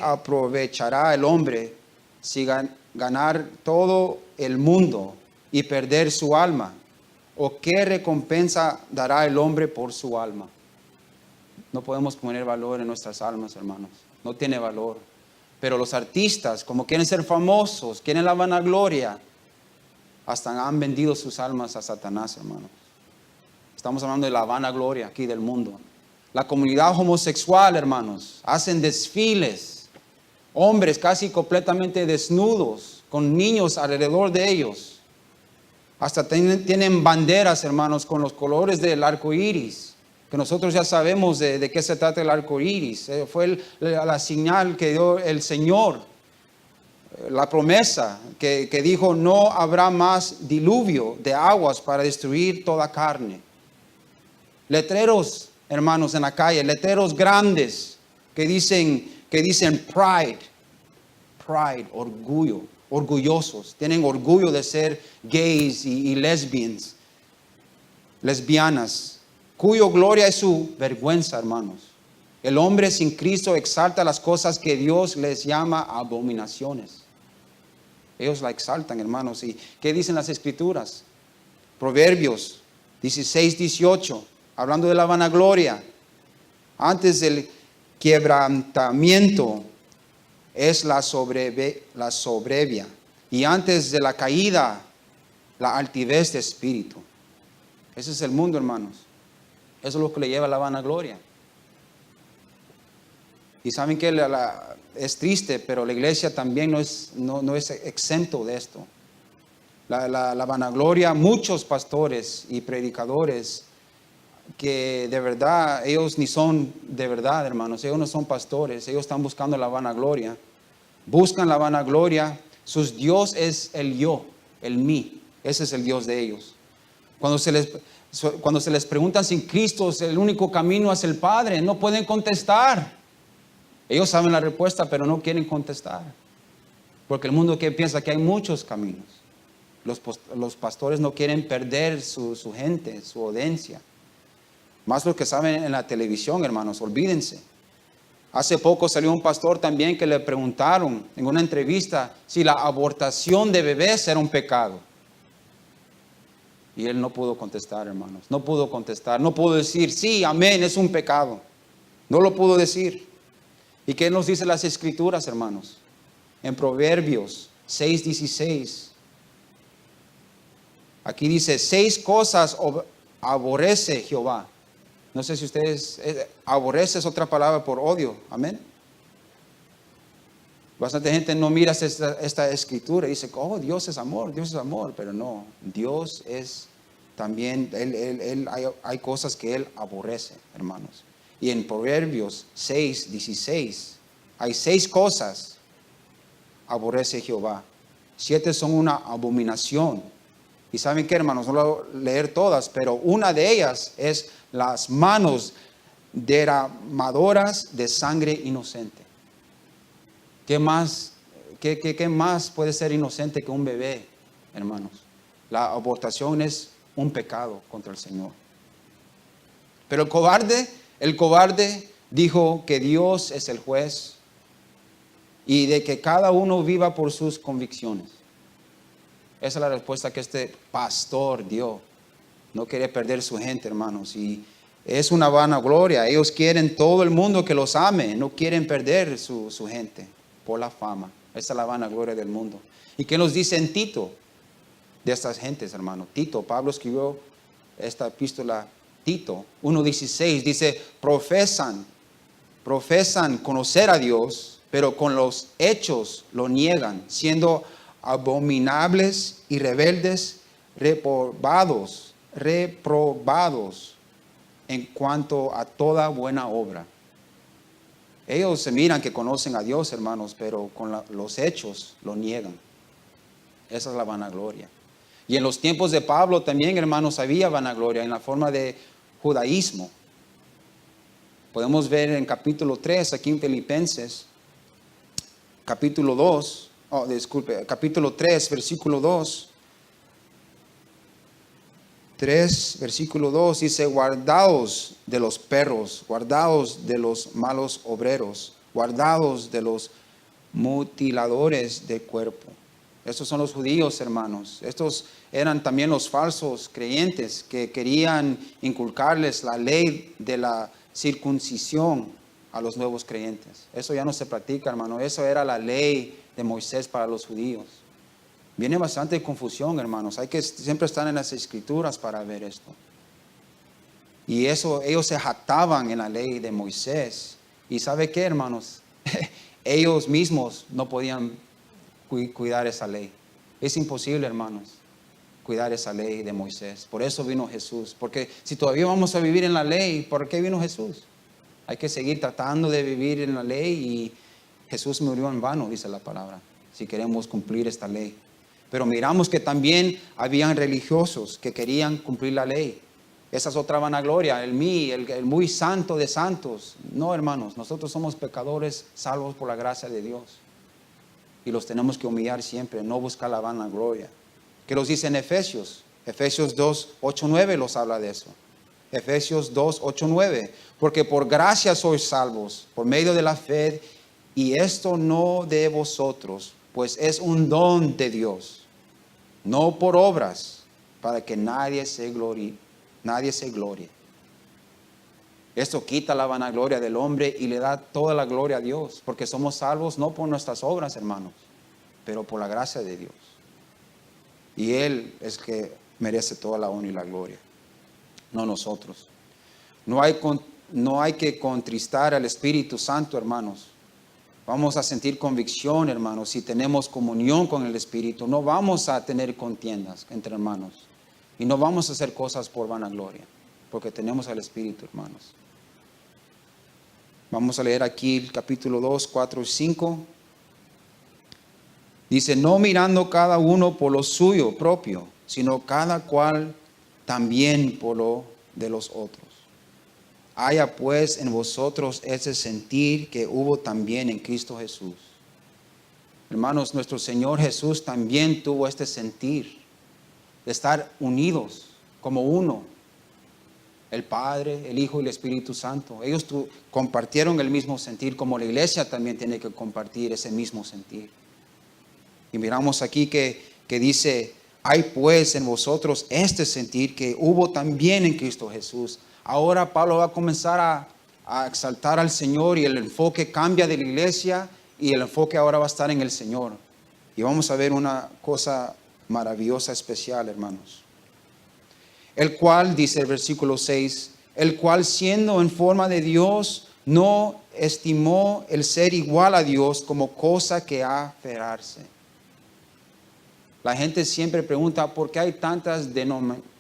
Speaker 2: aprovechará el hombre si ganar todo el mundo y perder su alma? ¿O qué recompensa dará el hombre por su alma? No podemos poner valor en nuestras almas, hermanos. No tiene valor. Pero los artistas, como quieren ser famosos, quieren la vanagloria, hasta han vendido sus almas a Satanás, hermanos. Estamos hablando de la vanagloria aquí del mundo. La comunidad homosexual, hermanos, hacen desfiles. Hombres casi completamente desnudos, con niños alrededor de ellos. Hasta tienen banderas, hermanos, con los colores del arco iris. Que nosotros ya sabemos de qué se trata el arco iris. Fue la señal que dio el Señor, la promesa que dijo, no habrá más diluvio de aguas para destruir toda carne. Letreros, hermanos, en la calle, letreros grandes que dicen pride, orgullo, orgullosos. Tienen orgullo de ser gays y lesbianas, cuyo gloria es su vergüenza, hermanos. El hombre sin Cristo exalta las cosas que Dios les llama abominaciones. Ellos la exaltan, hermanos. ¿Y qué dicen las Escrituras? Proverbios 16, 18, hablando de la vanagloria. Antes del quebrantamiento es la soberbia, y antes de la caída, la altivez de espíritu. Ese es el mundo, hermanos. Eso es lo que le lleva a la vanagloria. Y saben que es triste, pero la iglesia también no es exento de esto. La vanagloria, muchos pastores y predicadores que de verdad, ellos ni son de verdad, hermanos, ellos no son pastores, ellos están buscando la vanagloria, buscan la vanagloria, su Dios es el yo, el mí, ese es el Dios de ellos. Cuando se les pregunta si Cristo es el único camino hacia el Padre, no pueden contestar. Ellos saben la respuesta, pero no quieren contestar, porque el mundo que piensa que hay muchos caminos. Los pastores no quieren perder su gente, su audiencia. Más los que saben en la televisión, hermanos, olvídense. Hace poco salió un pastor también que le preguntaron en una entrevista si la abortación de bebés era un pecado. Y él no pudo contestar, hermanos. No pudo contestar. No pudo decir, sí, amén, es un pecado. No lo pudo decir. ¿Y qué nos dice las Escrituras, hermanos? En Proverbios 6:16. Aquí dice, 6 cosas aborrece Jehová. No sé si ustedes, aborrece es otra palabra por odio, amén. Bastante gente no mira esta escritura y dice, oh, Dios es amor, pero no, Dios es también, hay cosas que Él aborrece, hermanos. Y en Proverbios 6:16, hay 6 cosas aborrece Jehová. 7 son una abominación. Y saben qué, hermanos, no lo voy a leer todas, pero una de ellas es las manos derramadoras de sangre inocente. ¿Qué más puede ser inocente que un bebé, hermanos? La abortación es un pecado contra el Señor. Pero el cobarde dijo que Dios es el juez y de que cada uno viva por sus convicciones. Esa es la respuesta que este pastor dio. No quiere perder su gente, hermanos. Y es una vanagloria. Ellos quieren todo el mundo que los ame. No quieren perder su gente por la fama. Esa es la vanagloria del mundo. ¿Y qué nos dice en Tito de estas gentes, hermano? Tito, Pablo escribió esta epístola, Tito 1:16. Dice, profesan conocer a Dios, pero con los hechos lo niegan, siendo abominables y rebeldes, reprobados en cuanto a toda buena obra. Ellos se miran que conocen a Dios, hermanos, pero con los hechos lo niegan. Esa es la vanagloria. Y en los tiempos de Pablo también, hermanos, había vanagloria en la forma de judaísmo. Podemos ver en capítulo 3, aquí en Filipenses, capítulo 3, versículo 2. 3, versículo 2 dice, guardaos de los perros, guardaos de los malos obreros, guardaos de los mutiladores del cuerpo. Estos son los judíos, hermanos. Estos eran también los falsos creyentes que querían inculcarles la ley de la circuncisión a los nuevos creyentes. Eso ya no se practica, hermano. Eso era la ley de Moisés para los judíos. Viene bastante confusión, hermanos. Hay que siempre estar en las escrituras para ver esto. Y eso, ellos se jactaban en la ley de Moisés. ¿Y sabe qué, hermanos? Ellos mismos no podían cuidar esa ley. Es imposible, hermanos, cuidar esa ley de Moisés. Por eso vino Jesús. Porque si todavía vamos a vivir en la ley, ¿por qué vino Jesús? Hay que seguir tratando de vivir en la ley y Jesús murió en vano, dice la palabra, si queremos cumplir esta ley. Pero miramos que también habían religiosos que querían cumplir la ley. Esa es otra vanagloria, el muy santo de santos. No, hermanos, nosotros somos pecadores salvos por la gracia de Dios. Y los tenemos que humillar siempre, no buscar la vanagloria. ¿Qué los dice en Efesios? Efesios 2, 8, 9 los habla de eso. Efesios 2, 8, 9. Porque por gracia sois salvos, por medio de la fe, y esto no de vosotros, pues es un don de Dios, no por obras, para que nadie se glorie. Esto quita la vanagloria del hombre y le da toda la gloria a Dios, porque somos salvos no por nuestras obras, hermanos, pero por la gracia de Dios. Y Él es que merece toda la honra y la gloria, no nosotros. No hay que contristar al Espíritu Santo, hermanos. Vamos a sentir convicción, hermanos, si tenemos comunión con el Espíritu. No vamos a tener contiendas entre hermanos. Y no vamos a hacer cosas por vanagloria, porque tenemos al Espíritu, hermanos. Vamos a leer aquí el capítulo 2, 4 y 5. Dice, no mirando cada uno por lo suyo propio, sino cada cual también por lo de los otros. Haya pues en vosotros ese sentir que hubo también en Cristo Jesús. Hermanos, nuestro Señor Jesús también tuvo este sentir de estar unidos como uno. El Padre, el Hijo y el Espíritu Santo. Ellos compartieron el mismo sentir, como la iglesia también tiene que compartir ese mismo sentir. Y miramos aquí que dice, hay pues en vosotros este sentir que hubo también en Cristo Jesús. Ahora Pablo va a comenzar a exaltar al Señor y el enfoque cambia de la iglesia y el enfoque ahora va a estar en el Señor. Y vamos a ver una cosa maravillosa, especial, hermanos. El cual, dice el versículo 6, el cual siendo en forma de Dios, no estimó el ser igual a Dios como cosa que aferrarse. La gente siempre pregunta, ¿por qué hay tantas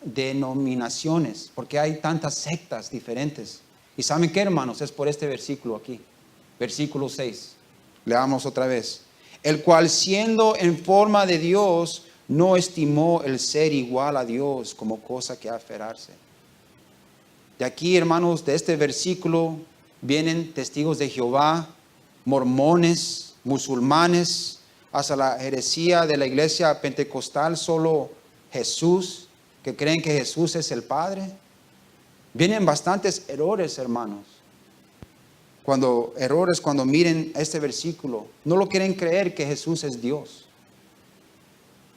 Speaker 2: denominaciones? ¿Por qué hay tantas sectas diferentes? ¿Y saben qué, hermanos? Es por este versículo aquí, versículo 6. Leamos otra vez. El cual siendo en forma de Dios, no estimó el ser igual a Dios como cosa que aferrarse. De aquí, hermanos, de este versículo vienen testigos de Jehová, mormones, musulmanes, hasta la herejía de la iglesia pentecostal, solo Jesús, que creen que Jesús es el Padre. Vienen bastantes errores, hermanos. Cuando miren este versículo, no lo quieren creer que Jesús es Dios.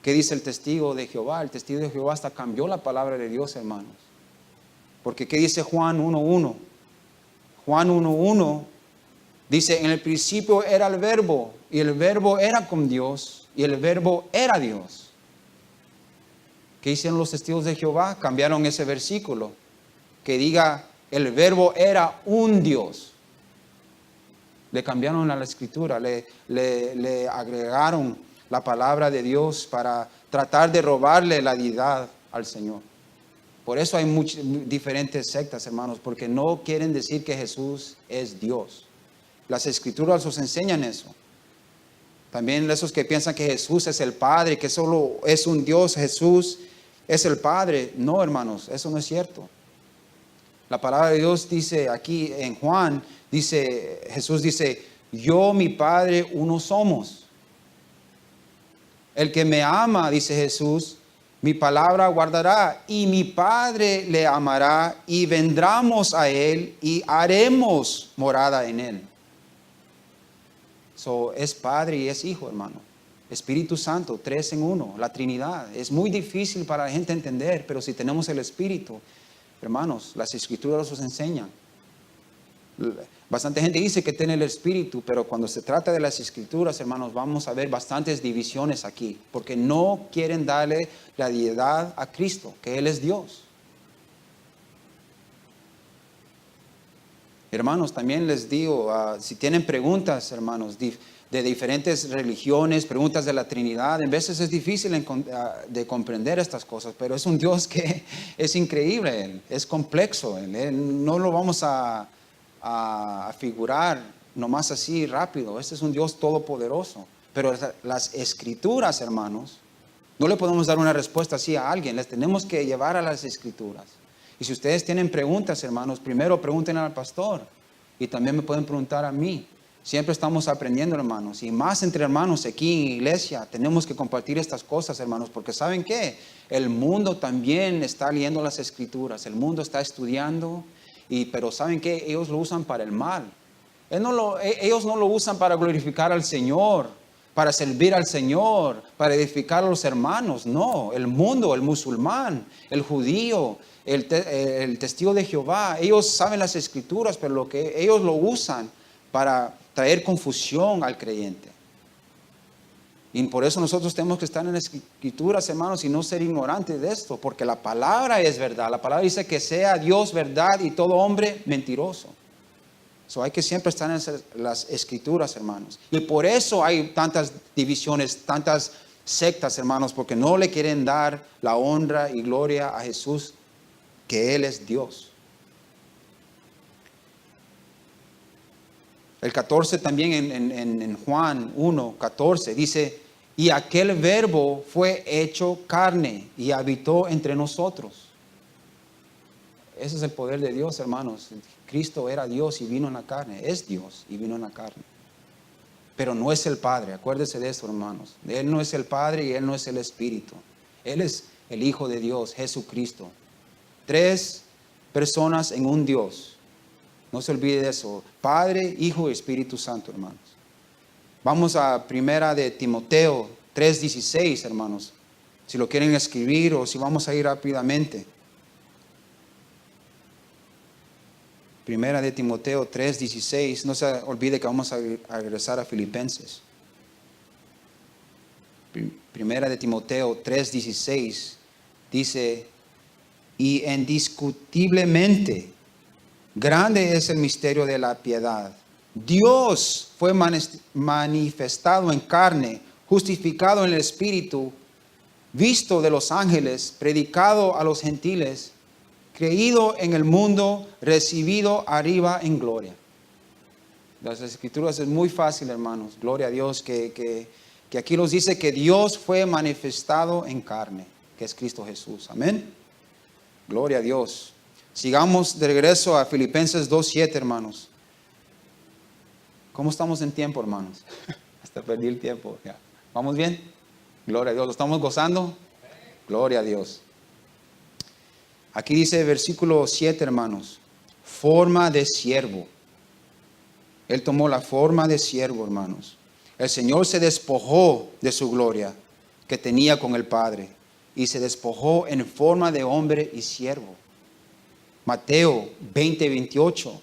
Speaker 2: ¿Qué dice el testigo de Jehová? El testigo de Jehová hasta cambió la palabra de Dios, hermanos. Porque ¿qué dice Juan 1:1? Juan 1:1 dice, en el principio era el verbo, y el verbo era con Dios, y el verbo era Dios. ¿Qué hicieron los testigos de Jehová? Cambiaron ese versículo, que diga, el verbo era un Dios. Le cambiaron a la escritura, le agregaron la palabra de Dios para tratar de robarle la deidad al Señor. Por eso hay muchas diferentes sectas, hermanos, porque no quieren decir que Jesús es Dios. Las escrituras nos enseñan eso. También esos que piensan que Jesús es el Padre, que solo es un Dios, Jesús es el Padre. No, hermanos, eso no es cierto. La palabra de Dios dice aquí en Juan, Jesús dice, yo, mi Padre, uno somos. El que me ama, dice Jesús, mi palabra guardará y mi Padre le amará y vendremos a él y haremos morada en él. Es Padre y es Hijo, hermano. Espíritu Santo, 3 en 1, la Trinidad. Es muy difícil para la gente entender, pero si tenemos el Espíritu, hermanos, las Escrituras nos enseñan. Bastante gente dice que tiene el Espíritu, pero cuando se trata de las Escrituras, hermanos, vamos a ver bastantes divisiones aquí, porque no quieren darle la deidad a Cristo, que Él es Dios. Hermanos, también les digo, si tienen preguntas, hermanos, de diferentes religiones, preguntas de la Trinidad, en veces es difícil de comprender estas cosas, pero es un Dios que es increíble, Él es complejo, Él no lo vamos a figurar nomás así rápido. Este es un Dios todopoderoso. Pero las Escrituras, hermanos, no le podemos dar una respuesta así a alguien. Les tenemos que llevar a las Escrituras. Y si ustedes tienen preguntas, hermanos, primero pregunten al pastor. Y también me pueden preguntar a mí. Siempre estamos aprendiendo, hermanos. Y más entre hermanos aquí en iglesia. Tenemos que compartir estas cosas, hermanos. Porque ¿saben qué? El mundo también está leyendo las Escrituras. El mundo está estudiando. Pero ¿saben qué? Ellos lo usan para el mal. Ellos no lo usan para glorificar al Señor. para servir al Señor, para edificar a los hermanos. No, el mundo, el musulmán, el judío, el testigo de Jehová, ellos saben las escrituras, pero ellos lo usan para traer confusión al creyente. Y por eso nosotros tenemos que estar en las escrituras, hermanos, y no ser ignorantes de esto, porque la palabra es verdad. La palabra dice que sea Dios verdad y todo hombre mentiroso. Hay que siempre estar en las escrituras, hermanos. Y por eso hay tantas divisiones, tantas sectas, hermanos, porque no le quieren dar la honra y gloria a Jesús, que Él es Dios. El 14 también en Juan 1:14 dice: y aquel verbo fue hecho carne y habitó entre nosotros. Ese es el poder de Dios, hermanos. Cristo era Dios y vino en la carne. Es Dios y vino en la carne. Pero no es el Padre. Acuérdense de eso, hermanos. Él no es el Padre y Él no es el Espíritu. Él es el Hijo de Dios, Jesucristo. 3 personas en un Dios. No se olvide de eso. Padre, Hijo y Espíritu Santo, hermanos. Vamos a primera de Timoteo 3:16, hermanos. Si lo quieren escribir o si vamos a ir rápidamente. Primera de Timoteo 3:16. No se olvide que vamos a regresar a Filipenses. Primera de Timoteo 3:16 dice: y indiscutiblemente grande es el misterio de la piedad. Dios fue manifestado en carne, justificado en el Espíritu, visto de los ángeles, predicado a los gentiles, creído en el mundo, recibido arriba en gloria. Las escrituras es muy fácil, hermanos. Gloria a Dios que aquí nos dice que Dios fue manifestado en carne, que es Cristo Jesús. Amén. Gloria a Dios. Sigamos de regreso a Filipenses 2:7, hermanos. ¿Cómo estamos en tiempo, hermanos? Hasta perdí el tiempo. Ya. ¿Vamos bien? Gloria a Dios. ¿Lo estamos gozando? Gloria a Dios. Aquí dice versículo 7, hermanos. Forma de siervo. Él tomó la forma de siervo, hermanos. El Señor se despojó de su gloria que tenía con el Padre y se despojó en forma de hombre y siervo. Mateo 20:28.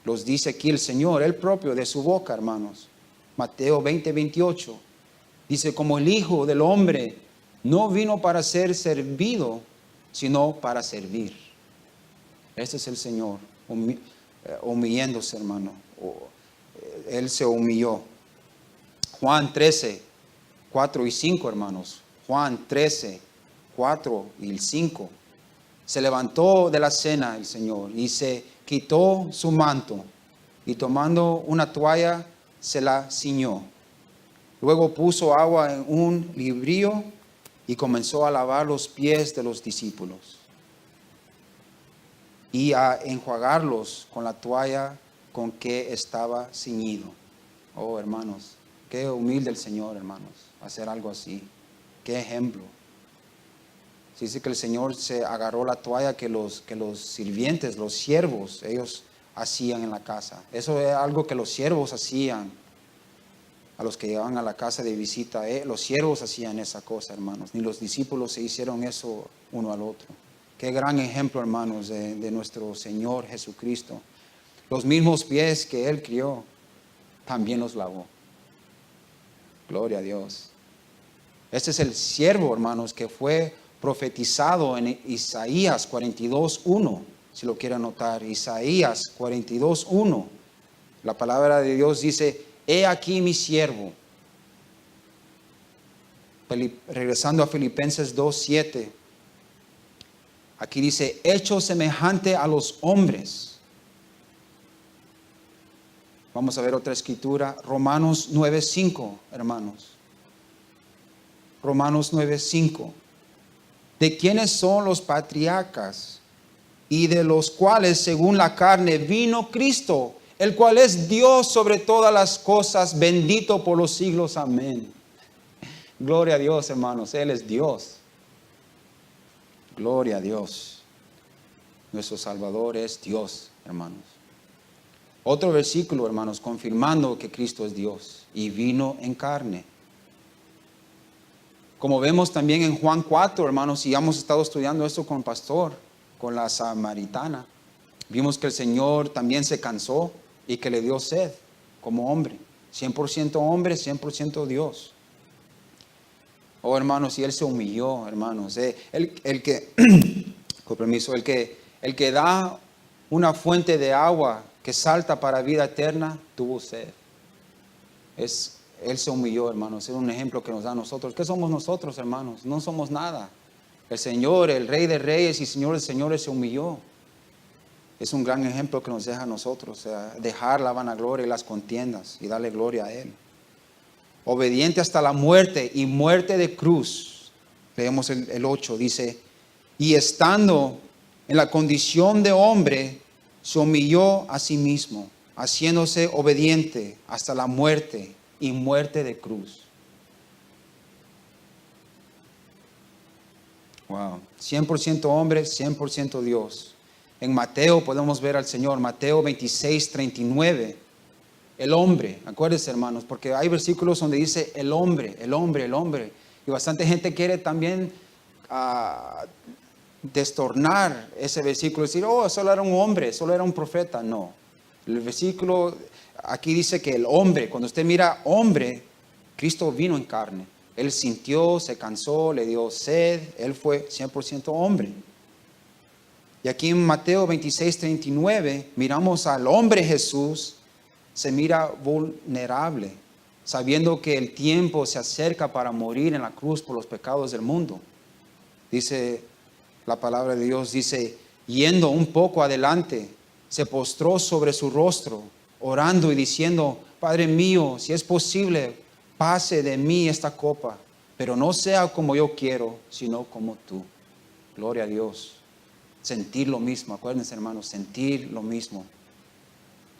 Speaker 2: Los dice aquí el Señor, Él propio de su boca, hermanos. Mateo 20:28. Dice: como el Hijo del Hombre no vino para ser servido, sino para servir. Este es el Señor, humillándose, hermano. Él se humilló. Juan 13:4 y 5, hermanos. Juan 13:4 y 5. Se levantó de la cena el Señor y se quitó su manto y tomando una toalla se la ciñó. Luego puso agua en un librillo y comenzó a lavar los pies de los discípulos y a enjuagarlos con la toalla con que estaba ciñido. Oh, hermanos, qué humilde el Señor, hermanos, hacer algo así. Qué ejemplo. Se dice que el Señor se agarró la toalla que los sirvientes, los siervos, ellos hacían en la casa. Eso es algo que los siervos hacían. A los que llegaban a la casa de visita, los siervos hacían esa cosa, hermanos. Ni los discípulos se hicieron eso uno al otro. Qué gran ejemplo, hermanos, de nuestro Señor Jesucristo. Los mismos pies que Él crió, también los lavó. Gloria a Dios. Este es el siervo, hermanos, que fue profetizado en Isaías 42:1, si lo quieren notar. Isaías 42:1. La palabra de Dios dice: he aquí mi siervo. Regresando a Filipenses 2:7. Aquí dice: hecho semejante a los hombres. Vamos a ver otra escritura. Romanos 9:5, hermanos. Romanos 9:5. De quienes son los patriarcas y de los cuales según la carne vino Cristo, el cual es Dios sobre todas las cosas, bendito por los siglos. Amén. Gloria a Dios, hermanos. Él es Dios. Gloria a Dios. Nuestro Salvador es Dios, hermanos. Otro versículo, hermanos, confirmando que Cristo es Dios y vino en carne. Como vemos también en Juan 4, hermanos, y hemos estado estudiando esto con el pastor, con la samaritana, vimos que el Señor también se cansó y que le dio sed como hombre. 100% hombre, 100% Dios. Oh, hermanos, y Él se humilló, hermanos. El que, con permiso, el que da una fuente de agua que salta para vida eterna, tuvo sed. Él se humilló, hermanos. Es un ejemplo que nos da a nosotros. ¿Qué somos nosotros, hermanos? No somos nada. El Señor, el Rey de Reyes y Señor de Señores, se humilló. Es un gran ejemplo que nos deja a nosotros, o sea, dejar la vanagloria y las contiendas y darle gloria a Él. Obediente hasta la muerte y muerte de cruz. Leemos el 8, dice, y estando en la condición de hombre, se humilló a sí mismo, haciéndose obediente hasta la muerte y muerte de cruz. Wow, 100% hombre, 100% Dios. En Mateo podemos ver al Señor, Mateo 26, 39. El hombre, acuérdense, hermanos, porque hay versículos donde dice el hombre, el hombre, el hombre. Y bastante gente quiere también destornar ese versículo y decir, oh, solo era un hombre, solo era un profeta. No. El versículo aquí dice que el hombre, cuando usted mira hombre, Cristo vino en carne. Él sintió, se cansó, le dio sed, Él fue 100% hombre. Y aquí en Mateo 26, 39, miramos al hombre Jesús, se mira vulnerable, sabiendo que el tiempo se acerca para morir en la cruz por los pecados del mundo. Dice la palabra de Dios, dice, yendo un poco adelante, se postró sobre su rostro, orando y diciendo, Padre mío, si es posible, pase de mí esta copa, pero no sea como yo quiero, sino como tú. Gloria a Dios. Sentir lo mismo, acuérdense, hermanos, sentir lo mismo.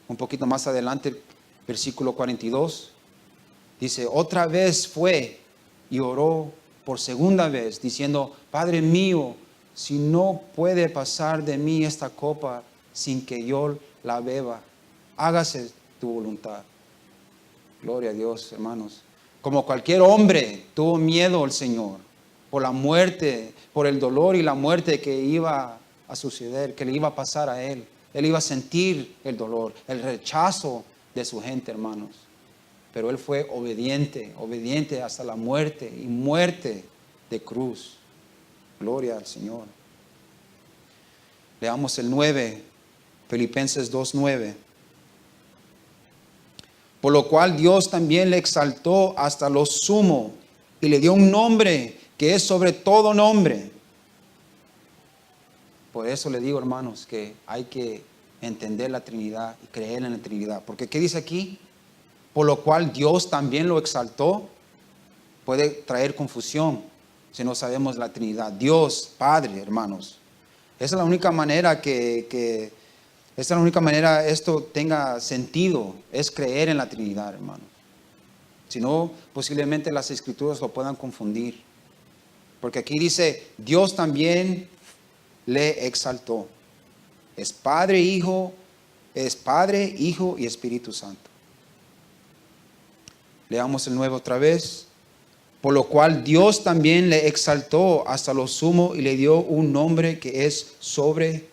Speaker 2: Un poquito más adelante, versículo 42, dice, otra vez fue y oró por segunda vez, diciendo, Padre mío, si no puede pasar de mí esta copa sin que yo la beba, hágase tu voluntad. Gloria a Dios, hermanos. Como cualquier hombre, tuvo miedo el Señor por la muerte, por el dolor y la muerte que iba a suceder, que le iba a pasar a Él. Él iba a sentir el dolor, el rechazo de su gente, hermanos. Pero Él fue obediente, obediente hasta la muerte y muerte de cruz. Gloria al Señor. Leamos el 9, Filipenses 2:9. Por lo cual Dios también le exaltó hasta lo sumo y le dio un nombre que es sobre todo nombre. Por eso le digo, hermanos, que hay que entender la Trinidad y creer en la Trinidad. Porque ¿qué dice aquí? Por lo cual Dios también lo exaltó. Puede traer confusión si no sabemos la Trinidad. Dios, Padre, hermanos. Esa es la única manera esto tenga sentido, es creer en la Trinidad, hermanos. Si no, posiblemente las Escrituras lo puedan confundir. Porque aquí dice, Dios también le exaltó. Es Padre, Hijo y Espíritu Santo. Leamos el 9 otra vez. Por lo cual Dios también le exaltó hasta lo sumo y le dio un nombre que es sobre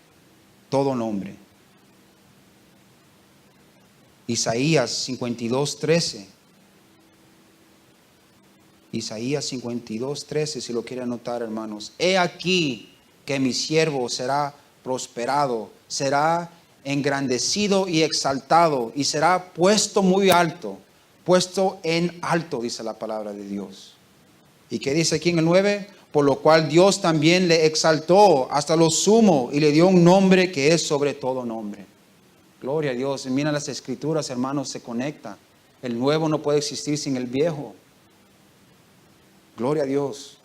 Speaker 2: todo nombre. Isaías 52:13. Isaías 52:13, si lo quieren anotar, hermanos. He aquí que mi siervo será prosperado, será engrandecido y exaltado, y será puesto muy alto, puesto en alto, dice la palabra de Dios. ¿Y qué dice aquí en el 9? Por lo cual Dios también le exaltó hasta lo sumo y le dio un nombre que es sobre todo nombre. Gloria a Dios. Mira las Escrituras, hermanos, se conecta. El nuevo no puede existir sin el viejo. Gloria a Dios.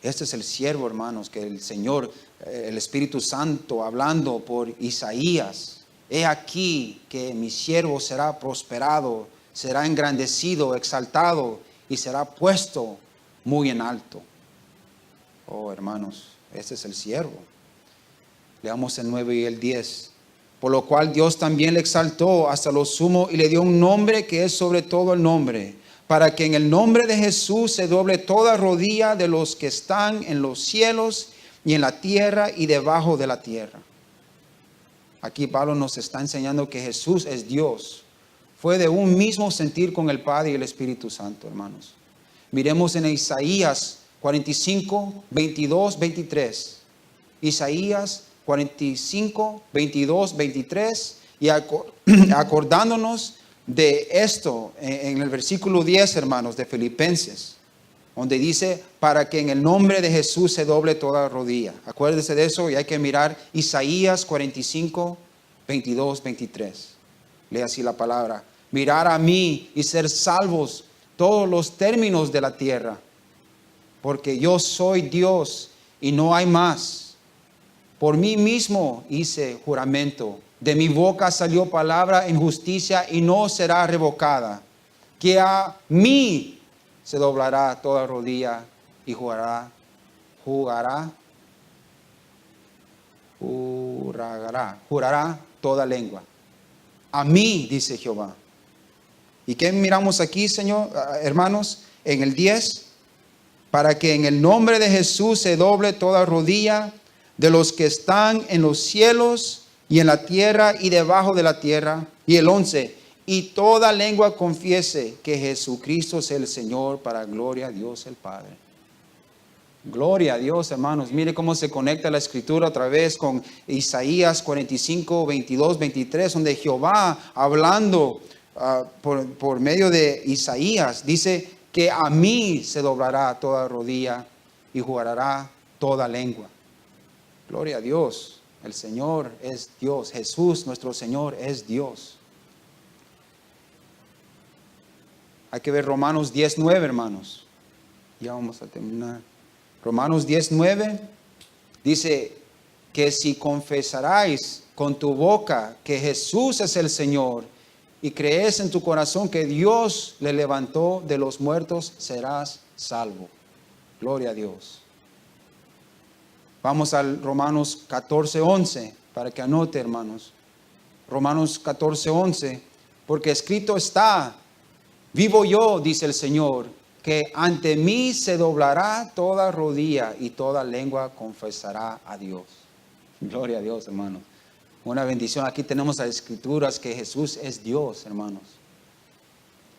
Speaker 2: Este es el siervo, hermanos, que el Señor, el Espíritu Santo, hablando por Isaías. He aquí que mi siervo será prosperado, será engrandecido, exaltado y será puesto muy en alto. Oh, hermanos, este es el siervo. Leamos el 9 y el 10. por lo cual Dios también le exaltó hasta lo sumo y le dio un nombre que es sobre todo el nombre, para que en el nombre de Jesús se doble toda rodilla de los que están en los cielos y en la tierra y debajo de la tierra. Aquí Pablo nos está enseñando que Jesús es Dios. Fue de un mismo sentir con el Padre y el Espíritu Santo, hermanos. Miremos en Isaías 45, 22, 23. Isaías 45, 22, 23. Y acordándonos de esto en el versículo 10, hermanos, de Filipenses, donde dice, para que en el nombre de Jesús se doble toda rodilla. Acuérdese de eso y hay que mirar Isaías 45, 22, 23. Lee así la palabra. Mirar a mí y ser salvos todos los términos de la tierra, porque yo soy Dios y no hay más. Por mí mismo hice juramento. De mi boca salió palabra en justicia y no será revocada. Que a mí se doblará toda rodilla y jurará toda lengua. A mí, dice Jehová. ¿Y qué miramos aquí, Señor, hermanos? En el 10, para que en el nombre de Jesús se doble toda rodilla de los que están en los cielos y en la tierra y debajo de la tierra. Y el 11, y toda lengua confiese que Jesucristo es el Señor, para gloria a Dios el Padre. Gloria a Dios, hermanos. Mire cómo se conecta la escritura otra vez con Isaías 45, 22, 23, donde Jehová, hablando por medio de Isaías, dice que a mí se doblará toda rodilla y jurará toda lengua. Gloria a Dios. El Señor es Dios. Jesús, nuestro Señor, es Dios. Hay que ver Romanos 10:9, hermanos. Ya vamos a terminar. Romanos 10:9 dice que si confesaráis con tu boca que Jesús es el Señor y crees en tu corazón que Dios le levantó de los muertos, serás salvo. Gloria a Dios. Vamos al Romanos 14:11 para que anote, hermanos. Romanos 14:11, porque escrito está, vivo yo, dice el Señor, que ante mí se doblará toda rodilla y toda lengua confesará a Dios. Gloria a Dios, hermanos. Una bendición. Aquí tenemos las escrituras que Jesús es Dios, hermanos.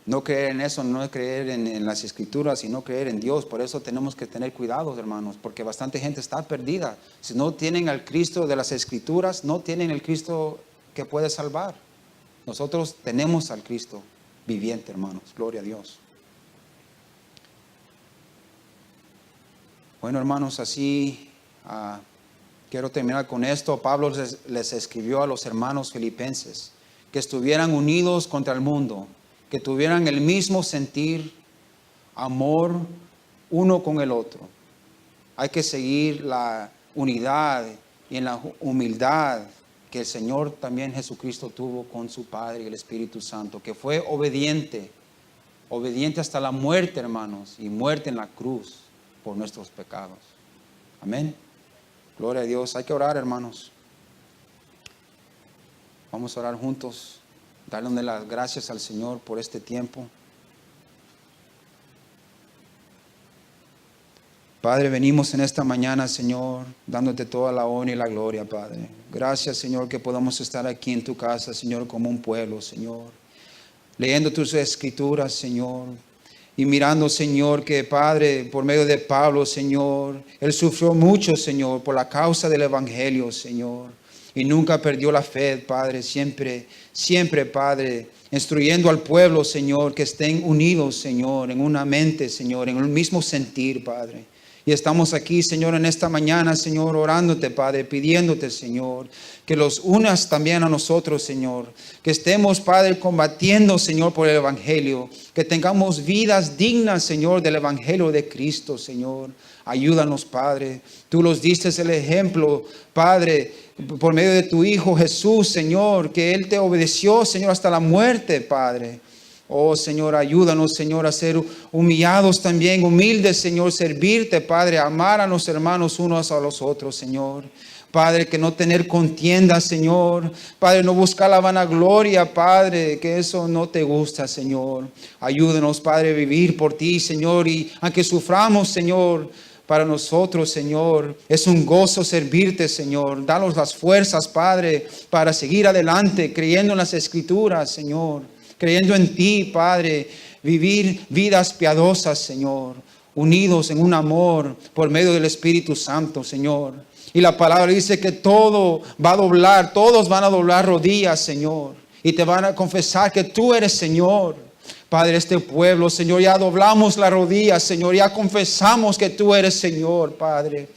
Speaker 2: No creer en eso, no es creer en las escrituras, sino creer en Dios. Por eso tenemos que tener cuidado, hermanos, porque bastante gente está perdida. Si no tienen al Cristo de las escrituras, no tienen el Cristo que puede salvar. Nosotros tenemos al Cristo viviente, hermanos. Gloria a Dios. Bueno, hermanos, así quiero terminar con esto. Pablo les escribió a los hermanos filipenses que estuvieran unidos contra el mundo, que tuvieran el mismo sentir, amor uno con el otro. Hay que seguir la unidad y en la humildad que el Señor también Jesucristo tuvo con su Padre y el Espíritu Santo, que fue obediente hasta la muerte, hermanos, y muerte en la cruz por nuestros pecados. Amén. Gloria a Dios. Hay que orar, hermanos. Vamos a orar juntos, darle las gracias al Señor por este tiempo. Padre, venimos en esta mañana, Señor, dándote toda la honra y la gloria, Padre. Gracias, Señor, que podamos estar aquí en tu casa, Señor, como un pueblo, Señor, leyendo tus escrituras, Señor, y mirando, Señor, que Padre, por medio de Pablo, Señor, él sufrió mucho, Señor, por la causa del Evangelio, Señor, y nunca perdió la fe, Padre, siempre, Padre, instruyendo al pueblo, Señor, que estén unidos, Señor, en una mente, Señor, en el mismo sentir, Padre. Y estamos aquí, Señor, en esta mañana, Señor, orándote, Padre, pidiéndote, Señor, que los unas también a nosotros, Señor. Que estemos, Padre, combatiendo, Señor, por el Evangelio. Que tengamos vidas dignas, Señor, del Evangelio de Cristo, Señor. Ayúdanos, Padre. Tú los diste el ejemplo, Padre, por medio de tu Hijo Jesús, Señor, que Él te obedeció, Señor, hasta la muerte, Padre. Oh, Señor, ayúdanos, Señor, a ser humillados también, humildes, Señor, servirte, Padre, amar a los hermanos unos a los otros, Señor. Padre, que no tener contienda, Señor. Padre, no buscar la vanagloria, Padre, que eso no te gusta, Señor. Ayúdenos, Padre, a vivir por ti, Señor. Y aunque suframos, Señor, para nosotros, Señor, es un gozo servirte, Señor. Danos las fuerzas, Padre, para seguir adelante, creyendo en las Escrituras, Señor. Creyendo en ti, Padre. Vivir vidas piadosas, Señor. Unidos en un amor por medio del Espíritu Santo, Señor. Y la palabra dice que todo va a doblar, todos van a doblar rodillas, Señor. Y te van a confesar que tú eres Señor. Padre, este pueblo, Señor, ya doblamos la rodilla, Señor. Ya confesamos que tú eres Señor, Padre.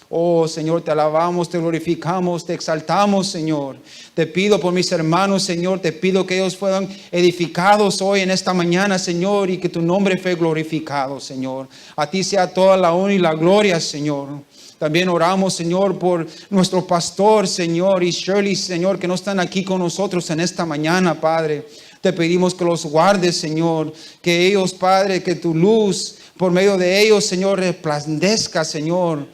Speaker 2: Oh, Señor, te alabamos, te glorificamos, te exaltamos, Señor. Te pido por mis hermanos, Señor. Te pido que ellos fueran edificados hoy en esta mañana, Señor. Y que tu nombre fue glorificado, Señor. A ti sea toda la honra y la gloria, Señor. También oramos, Señor, por nuestro pastor, Señor, y Shirley, Señor, que no están aquí con nosotros en esta mañana, Padre. Te pedimos que los guardes, Señor, que ellos, Padre, que tu luz por medio de ellos, Señor, resplandezca, Señor.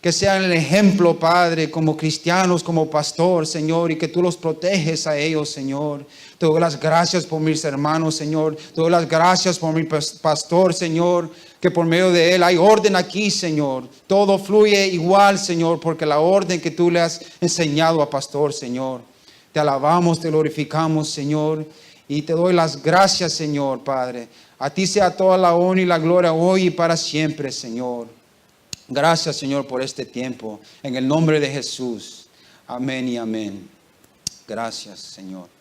Speaker 2: Que sean el ejemplo, Padre, como cristianos, como pastor, Señor, y que tú los proteges a ellos, Señor. Te doy las gracias por mis hermanos, Señor. Te doy las gracias por mi pastor, Señor, que por medio de él hay orden aquí, Señor. Todo fluye igual, Señor, porque la orden que tú le has enseñado a pastor, Señor. Te alabamos, te glorificamos, Señor, y te doy las gracias, Señor, Padre. A ti sea toda la honra y la gloria hoy y para siempre, Señor. Gracias, Señor, por este tiempo. En el nombre de Jesús. Amén y amén. Gracias, Señor.